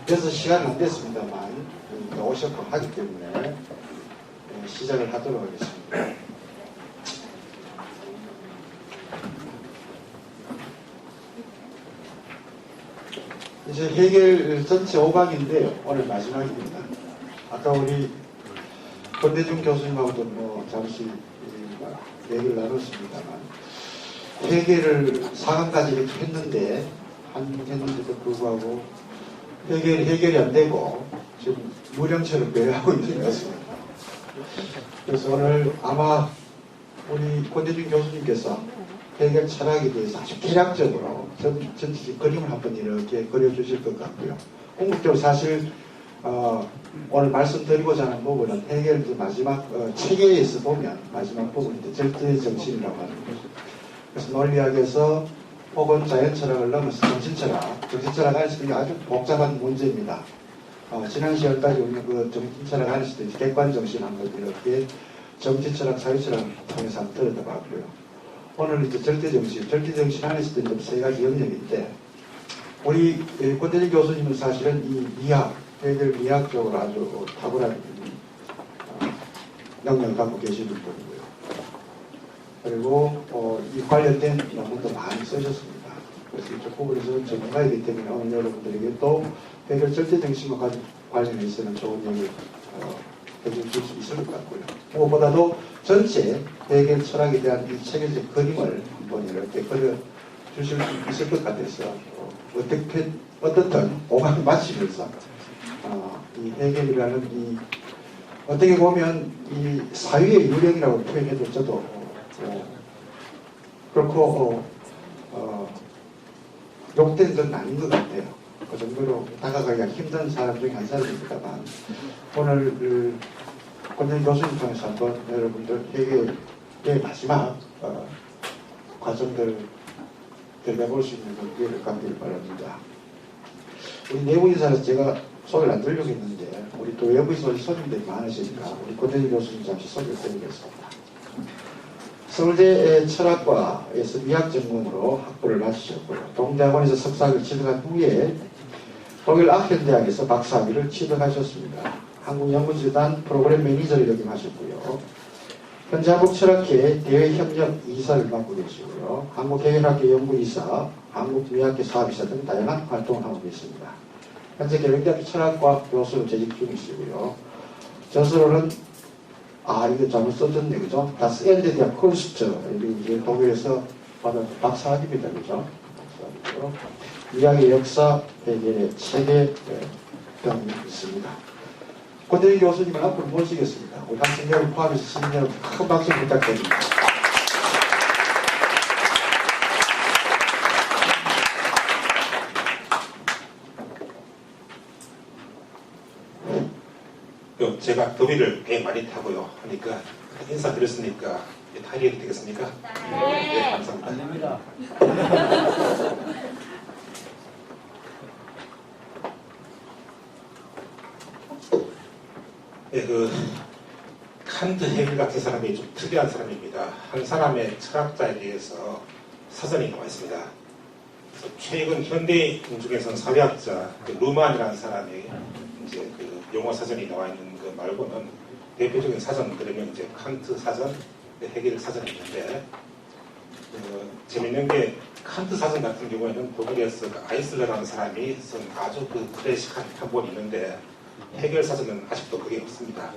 그래서 시간은 안 됐습니다만 오셨고 하기 때문에 시작을 하도록 하겠습니다. 이제 해겔 전체 5강인데요. 오늘 마지막입니다. 아까 우리 권대중 교수님하고도 뭐 잠시 얘기를 나눴습니다만 해겔을 4강까지 이렇게 했는데도 불구하고 해결이 안 되고 지금 무령처럼 배회하고 있는 것 같습니다. 그래서 오늘 아마 우리 권대중 교수님께서 해결 철학에 대해서 아주 개략적으로 전체적 그림을 한번 이렇게 그려주실 것 같고요. 궁극적으로 사실 오늘 말씀드리고자 하는 부분은 해결 마지막 체계에서 보면 마지막 부분인데 절대 정신이라고 하는 거죠. 그래서 논리학에서 혹은 자연철학을 넘어서 정신철학 안에서도 아주 복잡한 문제입니다. 지난 시간까지 우리는 그 정신철학 안에서도 객관정신 한번 이렇게 정신철학, 사회철학을 통해서 한번 들여다봤고요. 오늘 이제 절대정신 안에서도 이제 세 가지 영역인데, 우리 권대중 교수님은 사실은 이 미학, 해결 미학적으로 아주 탁월한 능력을 갖고 계시는 분이고요. 그리고 이 관련된 논문도 많이 쓰셨습니다. 그래서 이쪽 부분에서는 전문가이기 때문에 오늘 여러분들에게 또 해결 절대정신과 관련해서는 좋은 얘기를 해줄 수 있을 것 같고요. 무엇보다도 전체 해결 철학에 대한 이 체계적 그림을 한번 이렇게 그려주실 수 있을 것 같아서 어떻든 5강 마치면서 이 해결이라는 이 어떻게 보면 이 사회의 유령이라고 표현해도 저도 그렇고 욕된 건 아닌 것 같아요. 그 정도로 다가가기가 힘든 사람 중에 한 사람입니다만 오늘 권대중 교수님 통해서 한번 여러분들 해결의 마지막 과정들을 들여다볼 수 있는 기회를 갖기를 바랍니다. 우리 내부 인사에서 제가 소개를 안 드리려고 했는데 우리 또 외부에서 손님들이 많으시니까 우리 권대중 교수님 잠시 소개를 드리겠습니다. 서울대 철학과에서 미학 전공으로 학부를 마치셨고요. 동대학원에서 석사학위를 취득한 후에 독일 아켄대학에서 박사학위를 취득하셨습니다. 한국연구재단 프로그램 매니저를 역임하셨고요. 현재 한국철학회 대외협력 이사를 맡고 계시고요. 한국해결학회 연구이사, 한국미학회 사업이사 등 다양한 활동을 하고 계십니다. 현재 계획대학교 철학과 교수로 재직 중이시고요. 저서로는 이거 잘못 써졌네, 그죠? Das Ende der Kunst. 이게 독일에서 받은 박사학위입니다, 그죠? 박사학위로. 미학의 역사, 해결의 체계 등이 있습니다. 권대중 교수님을 앞으로 모시겠습니다. 우리 학생 여러분 포함해서 시민 여러분 큰 박수 부탁드립니다. 제가 더위를 꽤 많이 타고요 하니까 인사드렸으니까 탈의해도 되겠습니까? 네, 감사합니다. 안 됩니다. 네, 칸트 헤겔 같은 사람이 좀 특이한 사람입니다. 한 사람의 철학자에 대해서 사전이 나와 있습니다. 그래서 최근 현대인 중에서는 사회학자 루만이라는 사람이 이제 용어 사전이 나와 있는 거 말고는 대표적인 사전 그러면 이제 칸트 사전, 헤겔 사전이 있는데 재밌는 게 칸트 사전 같은 경우에는 독일에서 아이슬러라는 사람이 쓴 아주 클래식한 표본이 있는데 헤겔 사전은 아직도 그게 없습니다.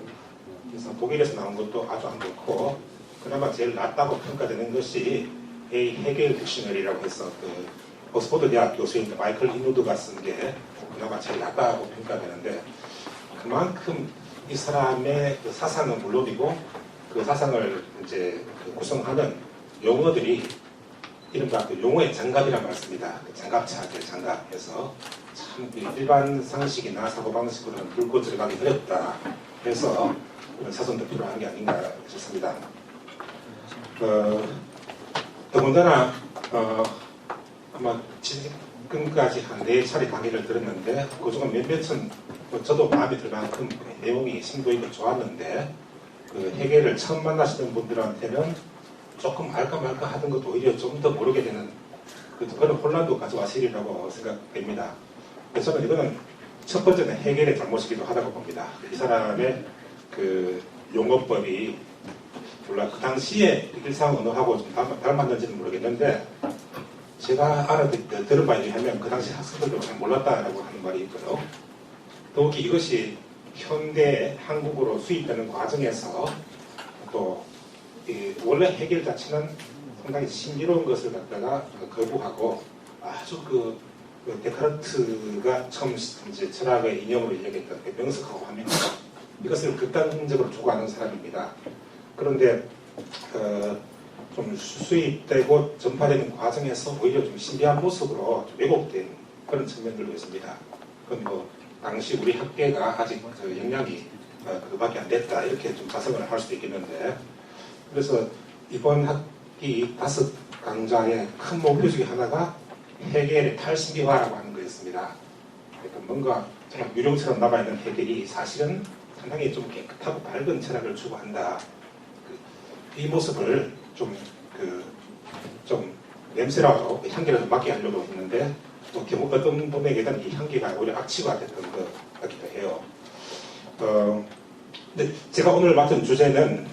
그래서 독일에서 나온 것도 아주 안 좋고 그나마 제일 낫다고 평가되는 것이 헤겔 딕셔너리라고 해서 옥스퍼드 대학 교수인 마이클 인우드가 쓴 게 그나마 제일 낫다고 평가되는데 그만큼 이 사람의 사상은 물론이고 그 사상을 이제 구성하는 용어들이 이른바 용어의 장갑이라는 말 씁니다. 장갑차, 장갑해서 참 일반 상식이나 사고방식으로는 뚫고 들어가기 어렵다 해서 이런 사전도 필요한 게 아닌가 싶습니다. 더군다나 아마 지금까지 한 4차례 강의를 들었는데 그중에 몇몇은 저도 마음에 들 만큼 내용이 심도 있고 좋았는데 해결을 처음 만나시는 분들한테는 조금 알까 말까 하던 것도 오히려 좀 더 모르게 되는 그런 혼란도 가져왔으리라고 생각됩니다. 그래서 저는 이거는 첫 번째는 해겔의 잘못이기도 하다고 봅니다. 이 사람의 그 용어법이 몰라 그 당시에 일상 언어하고 좀 닮았는지는 모르겠는데 제가 들은 바에 의하면 그 당시 학생들도 잘 몰랐다라고 하는 말이 있고요. 더욱이 이것이 현대 한국으로 수입되는 과정에서 또 원래 해겔 자체는 상당히 신비로운 것을 갖다가 거부하고 아주 그 데카르트가 처음 이제 철학의 이념으로 얘기했던 명석하고 하면 이것을 극단적으로 추구하는 사람입니다. 그런데 좀 수입되고 전파되는 과정에서 오히려 좀 신비한 모습으로 좀 왜곡된 그런 측면들도 있습니다. 그건 뭐 당시 우리 학계가 아직 역량이 그밖에 안 됐다 이렇게 좀 자성을 할 수도 있겠는데 그래서 이번 학기 5강좌의 큰 목표 중에 하나가 해겔의 탈신비화라고 하는 거였습니다. 그러니까 뭔가 정말 유령처럼 남아있는 해겔이 사실은 상당히 좀 깨끗하고 밝은 철학을 추구한다. 이 모습을 좀 냄새라도 향기라도 맡게 하려고 했는데 또 어떤 분에게는 이 향기가 오히려 악취가 됐던 것 같기도 해요. 근데 제가 오늘 맡은 주제는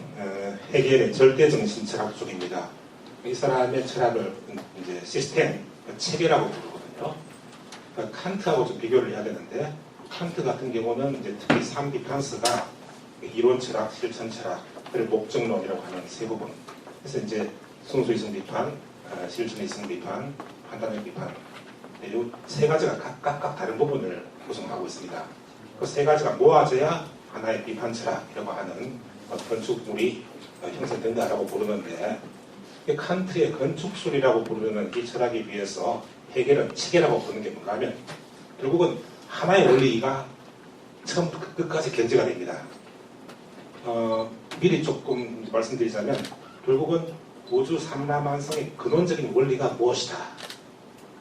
해겔의 절대정신 철학 쪽입니다. 이 사람의 철학을 이제 시스템, 체계라고 부르거든요. 칸트하고 좀 비교를 해야 되는데 칸트 같은 경우는 이제 특히 삼비판스가 이론 철학, 실천 철학, 그리고 목적론이라고 하는 세 부분. 그래서 이제 순수이성 비판, 실천이성 비판, 판단력 비판. 이 세 가지가 각각 다른 부분을 구성하고 있습니다. 그 세 가지가 모아져야 하나의 비판 철학이라고 하는 건축물이 형성된다라고 부르는데 칸트의 건축술이라고 부르는 이 철학에 비해서 해겔은 체계라고 부르는 게 뭔가 하면 결국은 하나의 원리가 처음부터 끝까지 견제가 됩니다. 미리 조금 말씀드리자면 결국은 우주 삼라만성의 근원적인 원리가 무엇이다.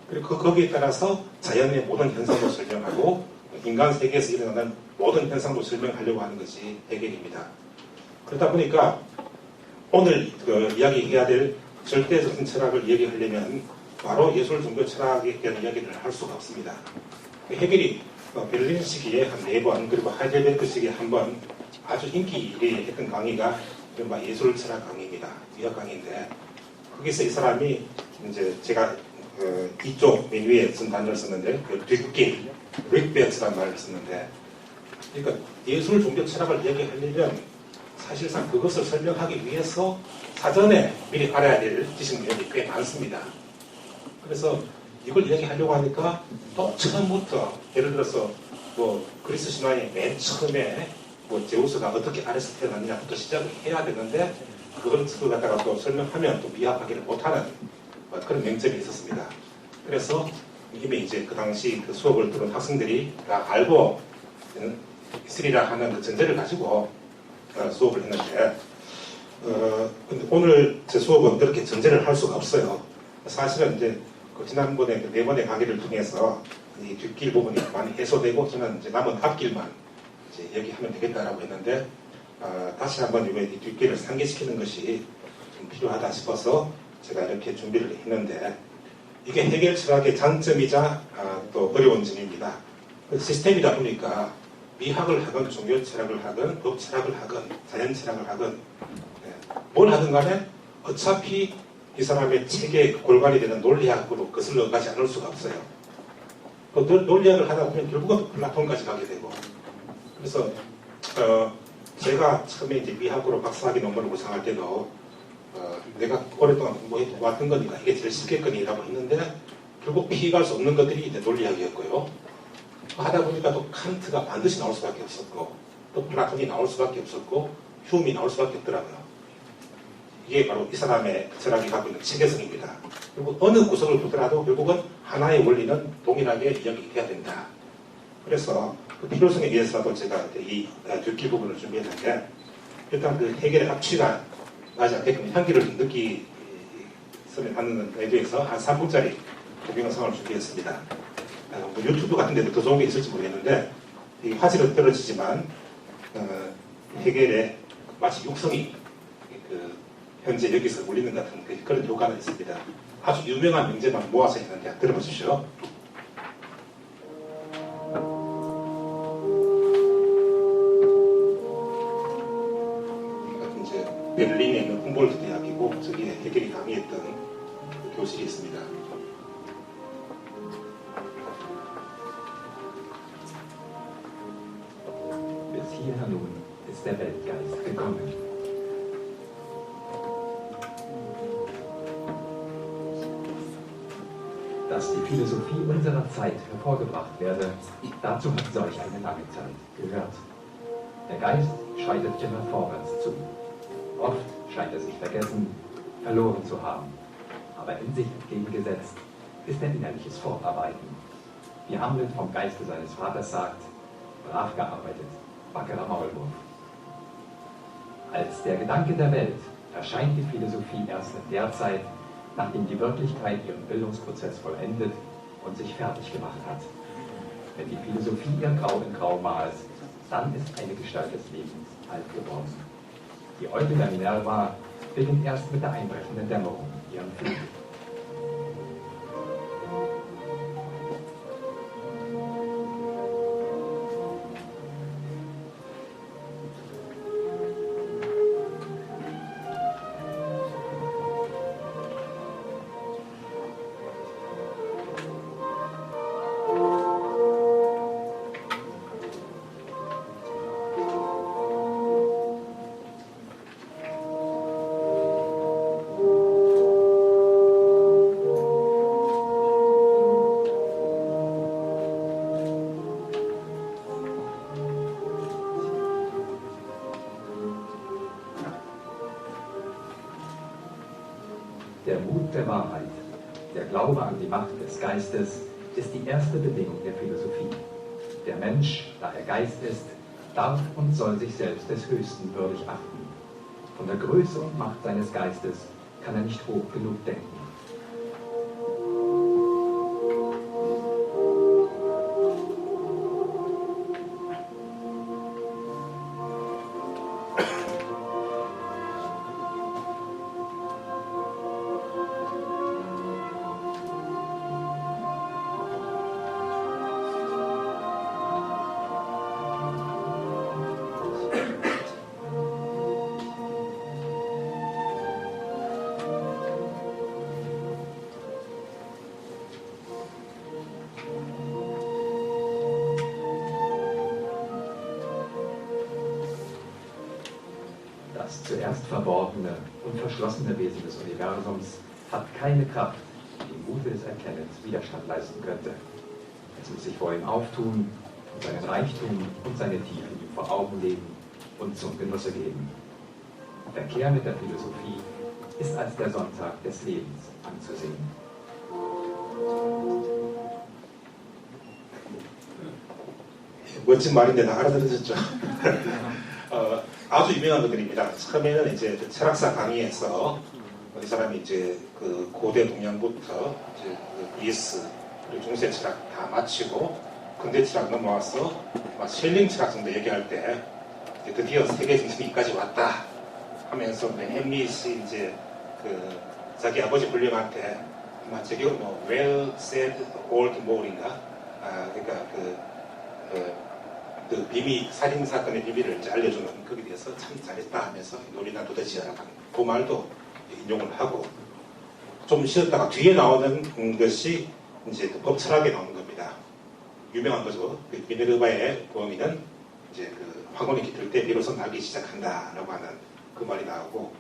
그리고 거기에 따라서 자연의 모든 현상도 설명하고 인간 세계에서 일어나는 모든 현상도 설명하려고 하는 것이 해겔입니다. 그러다 보니까 오늘 이야기해야 될 절대적인 철학을 얘기하려면 바로 예술 종교 철학에 대한 이야기를 할 수가 없습니다. 해겔이 베를린 시기에 한 4번 그리고 하이델베르크 시기에 한 번 아주 인기 있게 했던 강의가 이른바 예술 철학 강의입니다. 미학 강의인데 거기서 이 사람이 이제 제가 이쪽 맨 위에 쓴 단어를 썼는데 뒤끝길 릭베트라는 말을 썼는데 그러니까 예술 종교 철학을 얘기하려면 사실상 그것을 설명하기 위해서 사전에 미리 알아야 될 지식 내용이 꽤 많습니다. 그래서 이걸 얘기하려고 하니까 또 처음부터 예를 들어서 뭐 그리스 신화의 맨 처음에 뭐 제우스가 어떻게 아래서 태어났느냐부터 시작을 해야 되는데 그걸 갖다가 또 설명하면 또 미합하기를 못하는 그런 맹점이 있었습니다. 그래서 이미 이제 그 당시 그 수업을 들은 학생들이 다 알고 있으리라 하는 그 전제를 가지고 수업을 했는데 근데 오늘 제 수업은 그렇게 전제를 할 수가 없어요. 사실은 이제 그 지난번에 그 4번의 강의를 통해서 이 뒷길 부분이 많이 해소되고 저는 이제 남은 앞길만 이제 얘기하면 되겠다라고 했는데 다시 한번 이 뒷길을 상기시키는 것이 좀 필요하다 싶어서 제가 이렇게 준비를 했는데 이게 해겔 철학의 장점이자 또 어려운 점입니다. 시스템이다 보니까 미학을 하건 종교 철학을 하건 법 철학을 하건 자연 철학을 하건 뭘 하든 간에 어차피 이 사람의 체계에 골반이 되는 논리학으로 거슬러 가지 않을 수가 없어요. 그 논리학을 하다 보면 결국은 플라톤까지 가게 되고 그래서 제가 처음에 이제 미학으로 박사학위 논문을 구상할 때도 내가 오랫동안 공부해 왔던 거니까 이게 제일 쉽겠거니라고 했는데 결국 피할 수 없는 것들이 이제 논리학이었고요. 하다 보니까 또 칸트가 반드시 나올 수밖에 없었고 또 플라톤이 나올 수밖에 없었고 휴움이 나올 수밖에 없더라고요. 이게 바로 이 사람의 철학이 갖고 있는 체계성입니다. 그리고 어느 구석을 보더라도 결국은 하나의 원리는 동일하게 이야기해야 된다. 그래서 그 필요성에 의해서라도 제가 이 뒷길 부분을 준비했는데 일단 그 해겔의 악취가 나지 않게끔 향기를 느끼서는 하는 레디오에서 한 3분짜리 동영상을 준비했습니다. 뭐 유튜브 같은 데도 더 좋은 게 있을지 모르겠는데 이 화질은 떨어지지만 해겔의 마치 육성이 현재 여기서 울리는 같은 그런 효과는 있습니다. 아주 유명한 명제만 모아서 했는데 들어보십시오. 훔볼트 대학이고 저기에 해겔이 강의했던 그 교실이 있습니다. Bis hierher nun ist der Weltgeist gekommen. Dass die Philosophie unserer Zeit hervorgebracht werde, dazu hat solch eine lange Zeit gehört. Der Geist schreitet immer vorwärts zu. Oft scheint er sich vergessen, verloren zu haben. Aber in sich entgegengesetzt ist ein innerliches Fortarbeiten. Wie Hamlet vom Geiste seines Vaters sagt, brav gearbeitet, wackerer Maulwurf. Als der Gedanke der Welt erscheint die Philosophie erst in der Zeit, nachdem die Wirklichkeit ihren Bildungsprozess vollendet und sich fertig gemacht hat. Wenn die Philosophie ihr Grau in Grau malt, dann ist eine Gestalt des Lebens alt geworden. Die Eule der Minerva beginnt erst mit der einbrechenden Dämmerung ihren Flug. Der Mut der Wahrheit, der Glaube an die Macht des Geistes, ist die erste Bedingung der Philosophie. Der Mensch, da er Geist ist, darf und soll sich selbst des Höchsten würdig achten. Von der Größe und Macht seines Geistes kann er nicht hoch genug denken. Das zuerst verborgene und verschlossene Wesen des Universums hat keine Kraft, die im Mute des Erkennens Widerstand leisten könnte. Es muss sich vor ihm auftun und seinen Reichtum und seine Tiefen ihm vor Augen legen und zum Genusse geben. Verkehr mit der Philosophie ist als der Sonntag des Lebens anzusehen. 멋진 말인데 다 알아들으셨죠? 아주 유명한 것들입니다. 처음에는 이제 그 철학사 강의에서 이 사람이 이제 그 고대 동양부터 이제 그 이에스 그리고 중세 철학 다 마치고 근대 철학 넘어와서 막 셸링 철학 정도 얘기할 때 이제 드디어 세계 정신이 이까지 왔다 하면서 햄릿이 이제 그 자기 아버지 불림한테 아마 제기로 뭐 well said old more인가 그러니까 그 비밀, 살인 사건의 비밀을 이제 알려주는 거기에 대해서 참 잘했다 하면서 놀이나 도대지어라 그 말도 인용을 하고 좀 쉬었다가 뒤에 나오는 것이 이제 그 법철학에 나오는 겁니다. 유명한 거죠. 그 미네르바의 부엉이는 이제 그 황혼이 깃들 때 비로소 나기 시작한다라고 하는 그 말이 나오고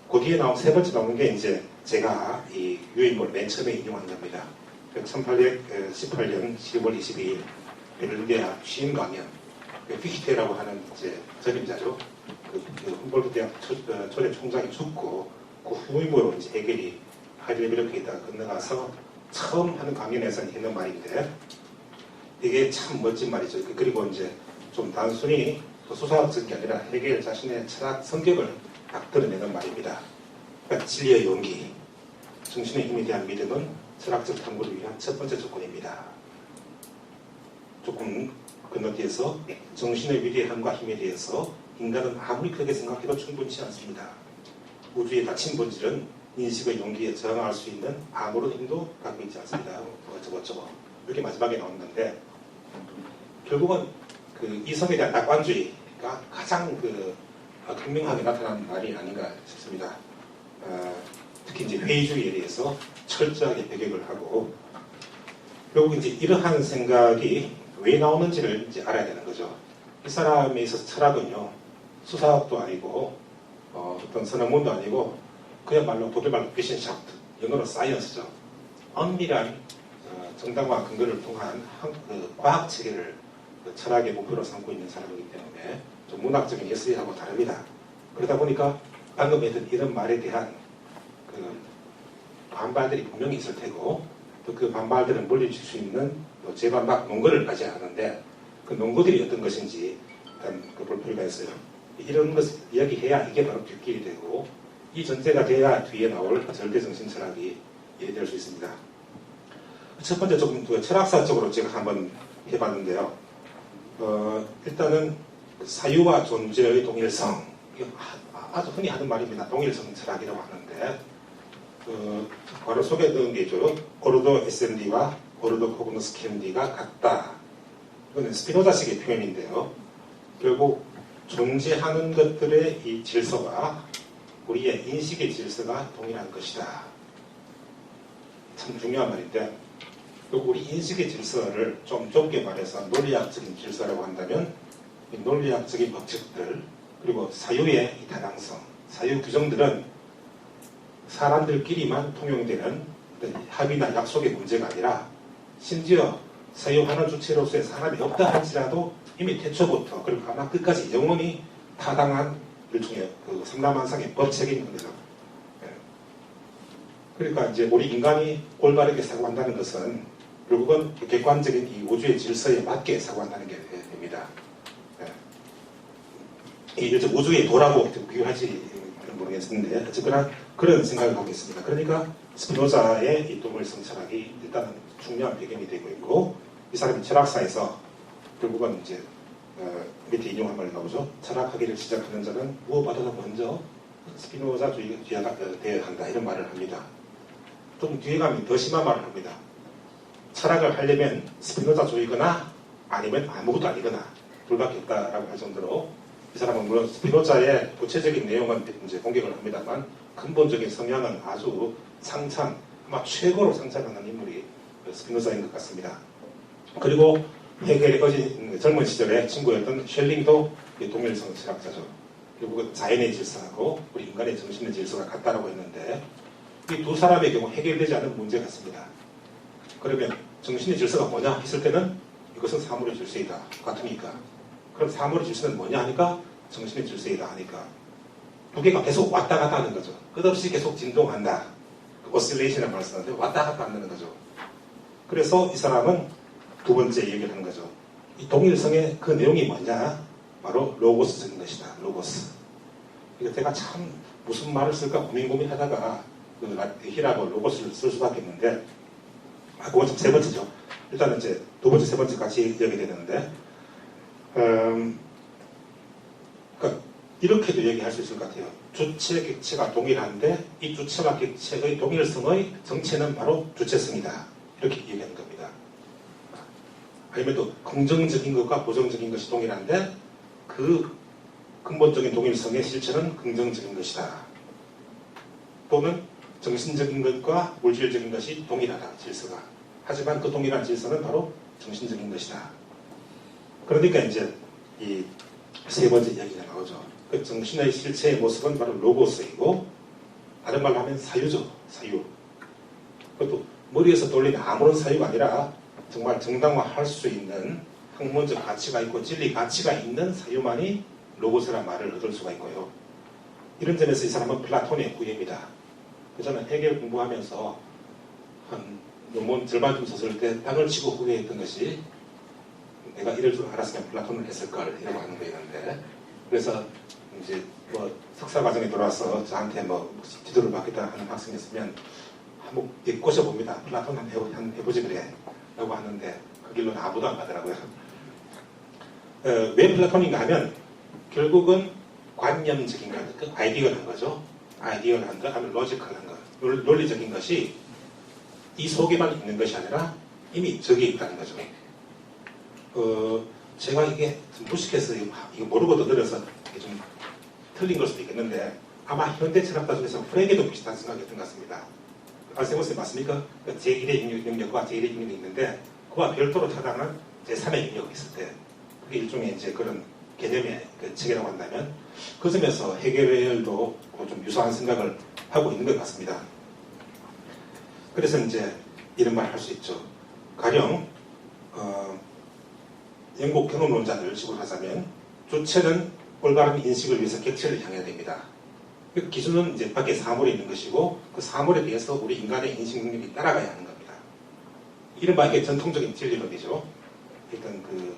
그 뒤에 나온 세 번째 나오는 게 이제 제가 이 유인물 맨 처음에 인용한 겁니다. 1818년 10월 22일 베를리아 취임 강연, 피히테라고 하는 이제 전임자죠. 그 훔볼트 대학 초대 총장이 죽고 그 후임으로 이제 해겔이 하이델베르크에다 건너가서 처음 하는 강연에서 했는 말인데 이게 참 멋진 말이죠. 그리고 이제 좀 단순히 수사학적인 게 아니라 해겔 자신의 철학 성격을 딱 드러내는 말입니다. 그러니까 진리의 용기, 정신의 힘에 대한 믿음은 철학적 탐구를 위한 첫 번째 조건입니다. 조금 건너뛰어서 정신의 위대함과 힘에 대해서 인간은 아무리 크게 생각해도 충분치 않습니다. 우주의 닫힌 본질은 인식의 용기에 저항할 수 있는 아무런 힘도 갖고 있지 않습니다. 어쩌고저쩌고 이렇게 마지막에 나오는 건데 결국은 그 이성에 대한 낙관주의가 가장 그 극명하게 나타난 말이 아닌가 싶습니다. 특히 이제 회의주의에 대해서 철저하게 배격을 하고, 결국 이제 이러한 생각이 왜 나오는지를 이제 알아야 되는 거죠. 이 사람에 있어서 철학은요, 수사학도 아니고, 어떤 선언문도 아니고, 그야말로 독일말로 비신샤프트, 영어로 사이언스죠. 엄밀한 정당화 근거를 통한 과학 체계를 철학의 목표로 삼고 있는 사람이기 때문에 좀 문학적인 예술이하고 다릅니다. 그러다 보니까 방금 했던 이런 말에 대한 반발들이 분명히 있을 테고, 또 그 반발들을 물리칠 수 있는 재반박 논거를 가져야하는데, 그 논거들이 어떤 것인지 일단 볼 필요가 있어요. 이런 것을 이야기해야 이게 바로 뒷길이 되고, 이 전제가 돼야 뒤에 나올 절대정신 철학이 이해될 수 있습니다. 첫 번째 조금 철학사적으로 제가 한번 해봤는데요. 일단은 사유와 존재의 동일성, 아주 흔히 하는 말입니다. 동일성 철학이라고 하는데, 바로 소개해드린 게 있죠. 오르도 SMD와 오르도 코그노스키엔디가 같다. 이거는 스피노자식의 표현인데요. 결국 존재하는 것들의 이 질서와 우리의 인식의 질서가 동일한 것이다. 참 중요한 말인데, 결국 우리 인식의 질서를 좀 좁게 말해서 논리학적인 질서라고 한다면, 이 논리학적인 법칙들, 그리고 사유의 이 다양성, 사유 규정들은 사람들끼리만 통용되는 합의나 약속의 문제가 아니라, 심지어 사유하는 주체로서의 사람이 없다 할지라도 이미 태초부터, 그리고 아마 끝까지 영원히 타당한 일종의 삼라만상의 법칙인 겁니다. 그러니까 이제 우리 인간이 올바르게 사고한다는 것은 결국은 객관적인 이 우주의 질서에 맞게 사고한다는 게 됩니다. 이 우주의 도라고 비교할지 모르겠는데, 어쨌거나 그런 생각을 하고 있습니다. 그러니까 스피노자의 이 동일성 철학이 일단은 중요한 배경이 되고 있고, 이 사람이 철학사에서 결국은 이제 밑에 인용한 말이 나오죠. 철학하기를 시작하는 자는 무엇보다도 먼저 스피노자주의가 되어야 한다, 이런 말을 합니다. 좀 뒤에 가면 더 심한 말을 합니다. 철학을 하려면 스피노자주의거나 아니면 아무것도 아니거나 둘밖에 없다라고 할 정도로, 이 사람은 물론 스피노자의 구체적인 내용은 이제 공격을 합니다만, 근본적인 성향은 아주 아마 최고로 상상하는 인물이 스피노자인 것 같습니다. 그리고 헤겔의 젊은 시절에 친구였던 셸링도 동일성 철학자죠. 결국은 자연의 질서하고 우리 인간의 정신의 질서가 같다라고 했는데, 이 두 사람의 경우 해결되지 않은 문제 같습니다. 그러면 정신의 질서가 뭐냐 했을 때는 이것은 사물의 질서이다 같으니까, 그럼 사물의 질서는 뭐냐 하니까 정신의 질서이다 하니까, 두 개가 계속 왔다 갔다 하는 거죠. 끝없이 계속 진동한다. 오실레이션이라고 말씀하는데 왔다 갔다 하는 거죠. 그래서 이 사람은 두 번째 얘기를 하는 거죠. 이 동일성의 그 내용이 뭐냐? 바로 로고스적인 것이다. 로고스. 이거 제가 참 무슨 말을 쓸까 고민하다가 히라고 로고스를 쓸 수밖에 없는데, 그건 세 번째죠. 일단은 이제 두 번째, 세 번째 같이 얘기해야 되는데, 그러니까 이렇게도 얘기할 수 있을 것 같아요. 주체, 객체가 동일한데 이 주체와 객체의 동일성의 정체는 바로 주체성이다. 이렇게 얘기하는 겁니다. 아니면 또 긍정적인 것과 부정적인 것이 동일한데 그 근본적인 동일성의 실체는 긍정적인 것이다. 또는 정신적인 것과 물질적인 것이 동일하다, 질서가. 하지만 그 동일한 질서는 바로 정신적인 것이다. 그러니까 이제 이 세 번째 이야기가 나오죠. 그 정신의 실체의 모습은 바로 로고스이고, 다른 말로 하면 사유죠. 사유. 그것도 머리에서 떠올리는 아무런 사유가 아니라 정말 정당화할 수 있는 학문적 가치가 있고 진리 가치가 있는 사유만이 로고스라는 말을 얻을 수가 있고요. 이런 점에서 이 사람은 플라톤의 후예입니다. 저는 헤겔 공부하면서 한 논문 절반쯤 썼을 때 땅을 치고 후회했던 것이, 내가 이럴 줄 알았으면 플라톤을 했을걸, 이라고 하는 거 있는데, 그래서 이제 석사 과정에 들어와서 저한테 지도를 받겠다 하는 학생이 있으면 한번 꼬셔봅니다. 플라톤 한번 해보지 그래 라고 하는데 그 길로는 아무도 안 가더라고요. 왜 플라톤인가 하면 결국은 관념적인 것, 그 아이디어한 거죠. 아이디어한 것, 아니면 로지컬한 것, 논리적인 것이 이 속에만 있는 것이 아니라 이미 저기에 있다는 거죠. 제가 이게 좀 무식해서 이거 모르고 떠들어서 좀 틀린 걸 수도 있겠는데 아마 현대 철학가 중에서 프레게도 비슷한 생각이었던 것 같습니다. 알세고스 맞습니까? 제1의 영역과 제1의 영역이 있는데 그와 별도로 타당한 제3의 영역이 있을 때 그게 일종의 이제 그런 개념의 그 체계라고 한다면 그 점에서 헤겔도 좀 유사한 생각을 하고 있는 것 같습니다. 그래서 이제 이런 말을 할 수 있죠. 가령 영국 경험론자들 식으로 하자면 주체는 올바른 인식을 위해서 객체를 향해야 됩니다. 그 기준은 이제 밖에 사물에 있는 것이고 그 사물에 대해서 우리 인간의 인식 능력이 따라가야 하는 겁니다. 이른바 이게 전통적인 진리론이죠. 일단 그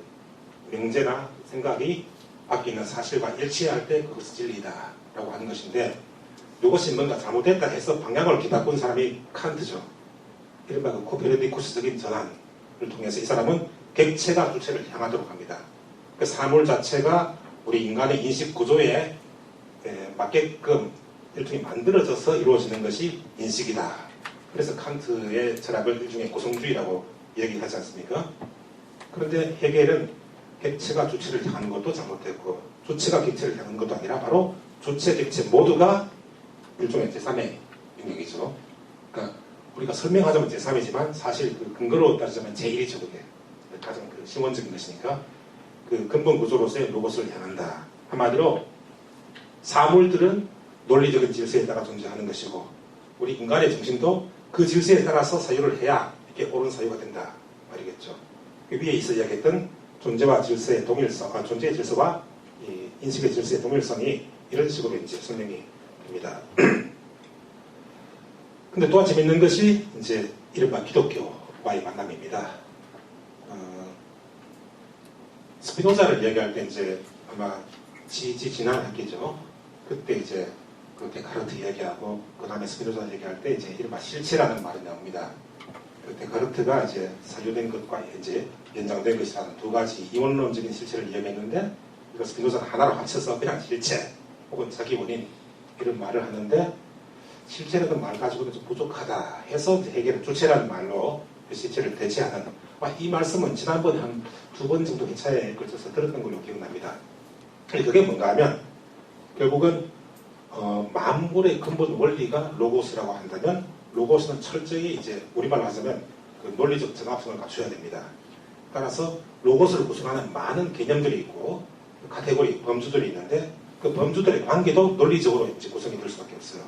명제나 생각이 밖에 있는 사실과 일치할 때 그것이 진리다라고 하는 것인데 이것이 뭔가 잘못됐다 해서 방향을 이렇게 바꾼 사람이 칸트죠. 이른바 그 코페르니쿠스적인 전환을 통해서 이 사람은 객체가 주체를 향하도록 합니다. 그 사물 자체가 우리 인간의 인식 구조에 맞게끔 일종의 만들어져서 이루어지는 것이 인식이다. 그래서 칸트의 철학을 일종의 고성주의라고 얘기하지 않습니까? 그런데 헤겔은 객체가 주체를 향하는 것도 잘못됐고 주체가 객체를 향하는 것도 아니라 바로 주체, 객체 모두가 일종의 제3의 영역이죠. 그러니까 우리가 설명하자면 제3이지만 사실 그 근거로 따지자면 제1이죠. 그게 가장 그 시원적인 것이니까 그 근본 구조로서의 로고스를 향한다. 한마디로 사물들은 논리적인 질서에 따라 존재하는 것이고 우리 인간의 정신도 그 질서에 따라서 사유를 해야 이렇게 옳은 사유가 된다 말이겠죠. 그 위에 있어 이야기했던 존재와 질서의 동일성, 존재의 질서와 이 인식의 질서의 동일성이 이런 식으로 이제 설명이 됩니다. 근데 또 재밌는 것이 이제 이른바 기독교와의 만남입니다. 스피노자를 이야기할 때 이제 아마 지난 학기죠. 그때 이제 그 데카르트 이야기하고 그 다음에 스피노자 얘기할 때 이제 이른바 실체라는 말이 나옵니다. 그 데카르트가 이제 사유된 것과 이제 연장된 것이라는 두 가지 이원론적인 실체를 이야기했는데 이거 스피노자는 하나로 합쳐서 그냥 실체 혹은 자기 원인 이런 말을 하는데 실체라는 말 가지고는 좀 부족하다 해서 헤겔은 주체라는 말로 그 실체를 대체하는 이 말씀은 지난번에 한 2번 정도 회차에 걸쳐서 들었던 걸로 기억납니다. 그게 뭔가 하면 결국은 만물의 근본 원리가 로고스라고 한다면 로고스는 철저히 이제 우리말로 하자면 그 논리적 정합성을 갖춰야 됩니다. 따라서 로고스를 구성하는 많은 개념들이 있고 카테고리, 범주들이 있는데 그 범주들의 관계도 논리적으로 이제 구성이 될 수밖에 없어요.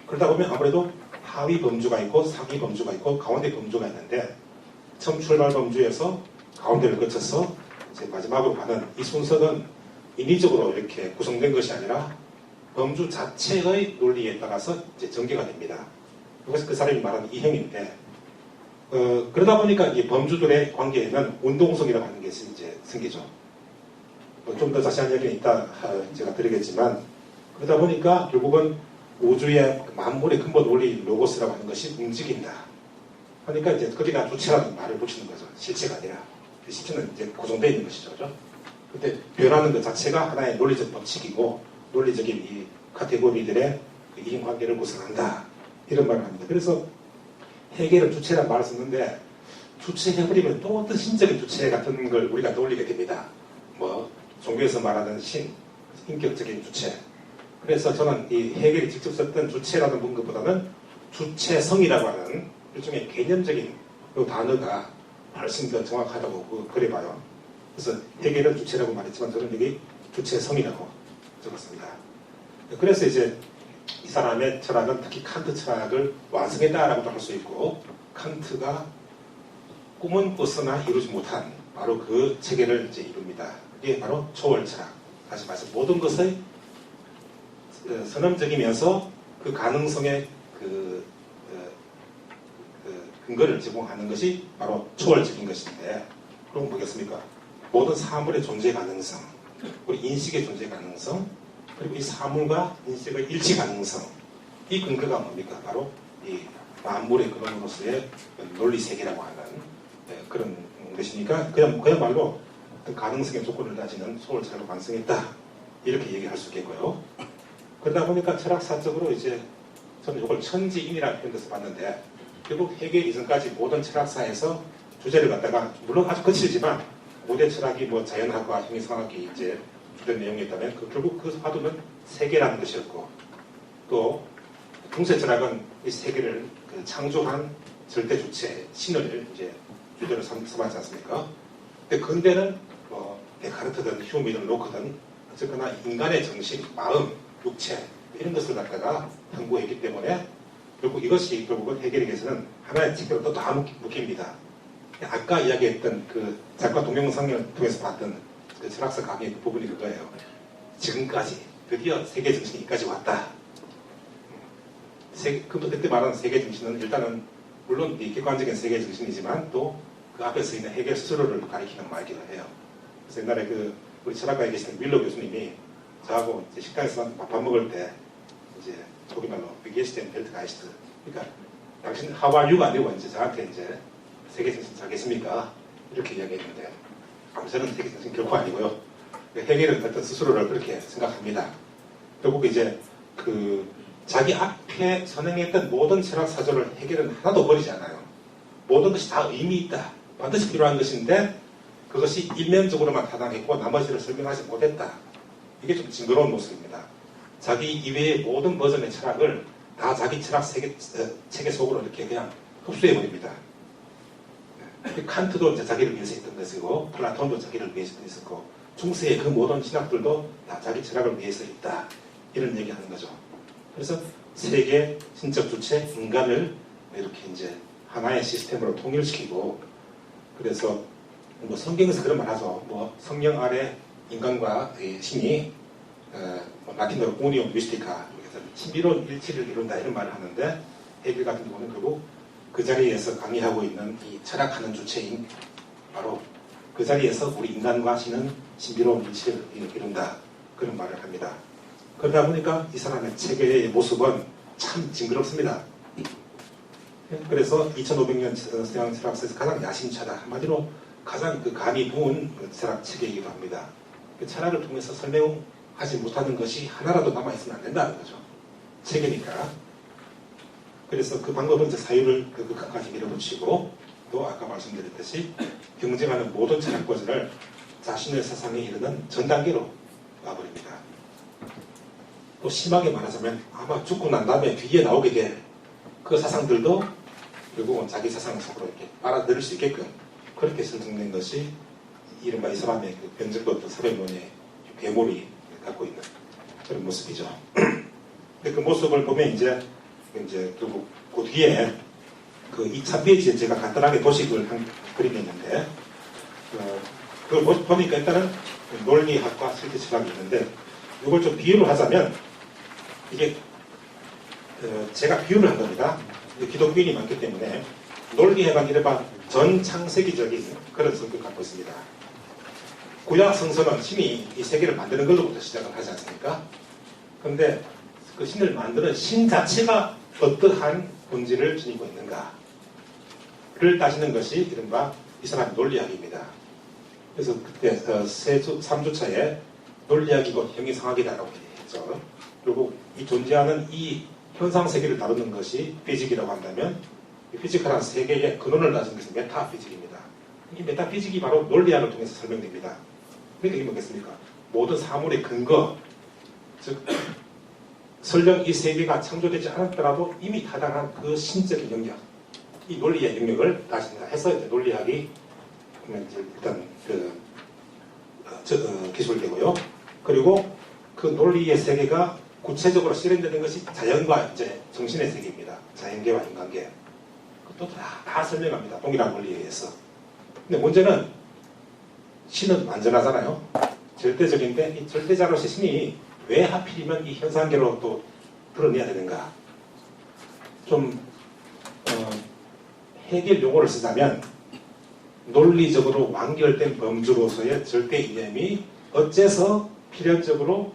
그러다 보면 아무래도 하위 범주가 있고 상위 범주가 있고 가운데 범주가 있는데 처음 출발 범주에서 가운데를 거쳐서 이제 마지막으로 가는 이 순서는 인위적으로 이렇게 구성된 것이 아니라 범주 자체의 논리에 따라서 이제 전개가 됩니다. 이것이 그 사람이 말하는 이형인데 그러다 보니까 이 범주들의 관계에는 운동성이라고 하는 것이 이제 생기죠. 좀 더 자세한 이야기는 이따 제가 드리겠지만 그러다 보니까 결국은 우주의 만물의 근본 원리 로고스라고 하는 것이 움직인다. 그러니까 이제 거기다 주체라는 말을 붙이는 거죠. 실체가 아니라. 실체는 이제 고정되어 있는 것이죠. 그렇죠? 근데 변하는 것 자체가 하나의 논리적 법칙이고 논리적인 이 카테고리들의 그 이인관계를 구성한다. 이런 말을 합니다. 그래서 헤겔은 주체라는 말을 썼는데 주체해버리면 또 어떤 신적인 주체 같은 걸 우리가 떠올리게 됩니다. 뭐 종교에서 말하는 신, 인격적인 주체. 그래서 저는 이 헤겔이 직접 썼던 주체라는 것보다는 주체성이라고 하는 일종의 개념적인 그 단어가 훨씬 더 정확하다고 그래봐요. 그래서 헤겔은 주체라고 말했지만 저는 여기 주체성이라고 적었습니다. 그래서 이제 이 사람의 철학은 특히 칸트 철학을 완성했다라고도 할 수 있고 칸트가 꿈은 꿨으나 이루지 못한 바로 그 체계를 이제 이룹니다. 그게 바로 초월 철학. 다시 말해서 모든 것의 선험적이면서 그 가능성의 근거를 제공하는 것이 바로 초월적인 것인데 그럼 뭐겠습니까? 모든 사물의 존재 가능성, 우리 인식의 존재 가능성, 그리고 이 사물과 인식의 일치 가능성, 이 근거가 뭡니까? 바로 이 만물의 근원으로서의 논리 세계라고 하는 그런 것이니까 그야말로 어떤 가능성의 조건을 다지는 초월철학을 완성했다 이렇게 얘기할 수 있겠고요. 그러다 보니까 철학사적으로 이제 저는 이걸 천지인이라는 표현에서 봤는데 결국 헤겔 이전까지 모든 철학사에서 주제를 갖다가 물론 아주 거칠지만 고대 철학이 뭐 자연학과 형이상학이 이제 주된 내용이었다면 결국 그 화두는 세계라는 것이었고, 또 중세 철학은 이 세계를 그 창조한 절대 주체 신을 이제 주제로 삼았지 않습니까? 근데 근대는 뭐 데카르트든 휴미든 로크든 어쨌거나 인간의 정신, 마음, 육체 이런 것을 갖다가 탐구했기 때문에 결국 이것이 결국은 해결에게서는 하나의 책으로 또 다 묶입니다. 아까 이야기했던 그 작가 동영상을 통해서 봤던 그 철학사 강의 그 부분이 그거예요. 지금까지 드디어 세계 정신이 여기까지 왔다. 그때 말하는 세계 정신은 일단은 물론 이 객관적인 세계 정신이지만 또 그 앞에 서 있는 해결 스스로를 가리키는 말이기도 해요. 그래서 옛날에 그 우리 철학가에 계시는 밀러 교수님이 저하고 이제 식당에서 밥 먹을 때 이제 속이말로 비게스텐 벨트 가이스트, 그러니까 당신 하와유가 아니고 이제 저한테 이제 세계 정신 잘겠습니까? 이렇게 이야기했는데 저는 세계 정신 결코 아니고요. 해결은 어떤 스스로를 그렇게 생각합니다. 결국 이제 그 자기 앞에 선행했던 모든 철학 사조를 해결은 하나도 버리지 않아요. 모든 것이 다 의미 있다. 반드시 필요한 것인데 그것이 일면적으로만 타당했고 나머지를 설명하지 못했다. 이게 좀 징그러운 모습입니다. 자기 이외의 모든 버전의 철학을 다 자기 철학 체계 속으로 이렇게 그냥 흡수해버립니다. 칸트도 이제 자기를 위해서 했던 것이고 플라톤도 자기를 위해서 했었고 중세의 그 모든 신학들도 다 자기 철학을 위해서 있다. 이런 얘기하는 거죠. 그래서 세계, 신적 주체, 인간을 이렇게 이제 하나의 시스템으로 통일시키고 그래서 뭐 성경에서 그런 말 하죠. 뭐 성령 아래 인간과 신이 라틴어로 우니온 미스티카 신비로운 일치를 이룬다 이런 말을 하는데 헤겔 같은 경우는 결국 그 자리에서 강의하고 있는 이 철학하는 주체인 바로 그 자리에서 우리 인간과 신은 신비로운 일치를 이룬다 그런 말을 합니다. 그러다 보니까 이 사람의 체계의 모습은 참 징그럽습니다. 그래서 2500년 서양 철학사에서 가장 야심차다. 한마디로 가장 그 감이 부은 철학 체계이기도 합니다. 그 철학을 통해서 설명하지 못하는 것이 하나라도 남아있으면 안 된다는 거죠. 체계니까. 그래서 그 방법은 이제 사유를 그 극한까지 밀어붙이고 또 아까 말씀드렸듯이 경쟁하는 모든 철학 버전을 자신의 세상에 이르는 전 단계로 놔버립니다. 또 심하게 말하자면 아마 죽고 난 다음에 뒤에 나오게 될 그 사상들도 결국은 자기 사상 속으로 이렇게 빨아들일 수 있게끔 그렇게 설정된 것이 이른바 이 사람의 그 변절과 사회론의 괴물이 갖고 있는 그런 모습이죠. 근데 그 모습을 보면 이제 결국 그 뒤에 그 2차 페이지에 제가 간단하게 도식을 한 그림이 있는데 그걸 보니까 일단은 논리학과 실제 철학이 있는데 이걸 좀 비유를 하자면 이게 제가 비유를 한 겁니다. 기독교인이 많기 때문에 논리학은 이른바 전창세기적인 그런 성격을 갖고 있습니다. 구약 성서는 신이 이 세계를 만드는 걸로부터 시작을 하지 않습니까? 그런데 그 신을 만드는 신 자체가 어떠한 본질을 지니고 있는가를 따지는 것이 이른바 이 사람의 논리학입니다. 그래서 그때 3주차에 논리학이고 형이상학이다라고 했죠. 그리고 이 존재하는 이 현상세계를 다루는 것이 피직이라고 한다면 이 피직하는 세계의 근원을 따지는 것이 메타피직입니다. 이 메타피직이 바로 논리학을 통해서 설명됩니다. 그러니까 이게 뭐겠습니까? 모든 사물의 근거, 즉 설령 이 세계가 창조되지 않았더라도 이미 타당한 그 신적인 영역, 이 논리의 영역을 따진다 해서 이제 논리학이 일단 기술되고요. 그리고 그 논리의 세계가 구체적으로 실현되는 것이 자연과 이제 정신의 세계입니다. 자연계와 인간계. 그것도 다 설명합니다. 동일한 원리에 의해서. 근데 문제는 신은 완전하잖아요. 절대적인데 이 절대자로서 신이 왜 하필이면 이 현상계로 또 드러내야 되는가. 좀 해결 용어를 쓰자면 논리적으로 완결된 범주로서의 절대 이념이 어째서 필연적으로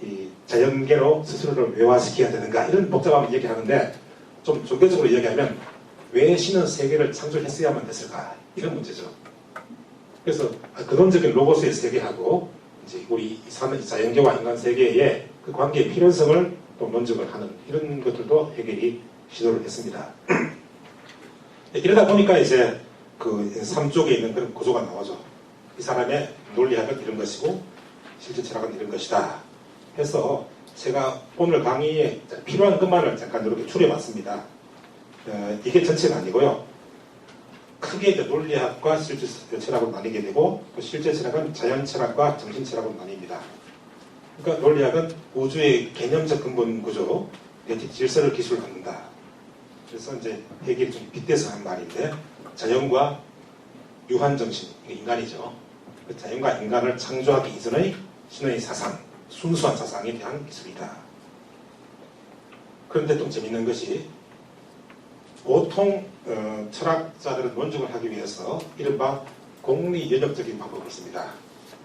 이 자연계로 스스로를 외화시켜야 되는가 이런 복잡한 얘기를 하는데 좀 종교적으로 이야기하면 왜 신은 세계를 창조했어야만 됐을까 이런 문제죠. 그래서 근원적인 로고스의 세계하고 이제 우리 사는 자연계와 인간 세계의 그 관계의 필연성을 또 논증을 하는 이런 것들도 해결이 시도를 했습니다. 이러다 보니까 이제 그 3쪽에 있는 그런 구조가 나오죠. 이 사람의 논리학은 이런 것이고 실제 철학은 이런 것이다. 해서 제가 오늘 강의에 필요한 것만을 잠깐 이렇게 추려봤습니다. 이게 전체가 아니고요. 크게 이제 논리학과 실제 철학으로 나뉘게 되고, 또 실제 철학은 자연 철학과 정신 철학으로 나뉩니다. 그러니까 논리학은 우주의 개념적 근본 구조, 내지 질서를 기술을 갖는다. 그래서 이제 해결이 좀 빗대서 한 말인데, 자연과 유한 정신, 이게 인간이죠. 그 자연과 인간을 창조하기 이전의 신의 사상, 순수한 사상에 대한 기술이다. 그런데 좀 재밌는 것이 보통 철학자들은 논증을 하기 위해서 이른바 공리 연역적인 방법을 씁니다.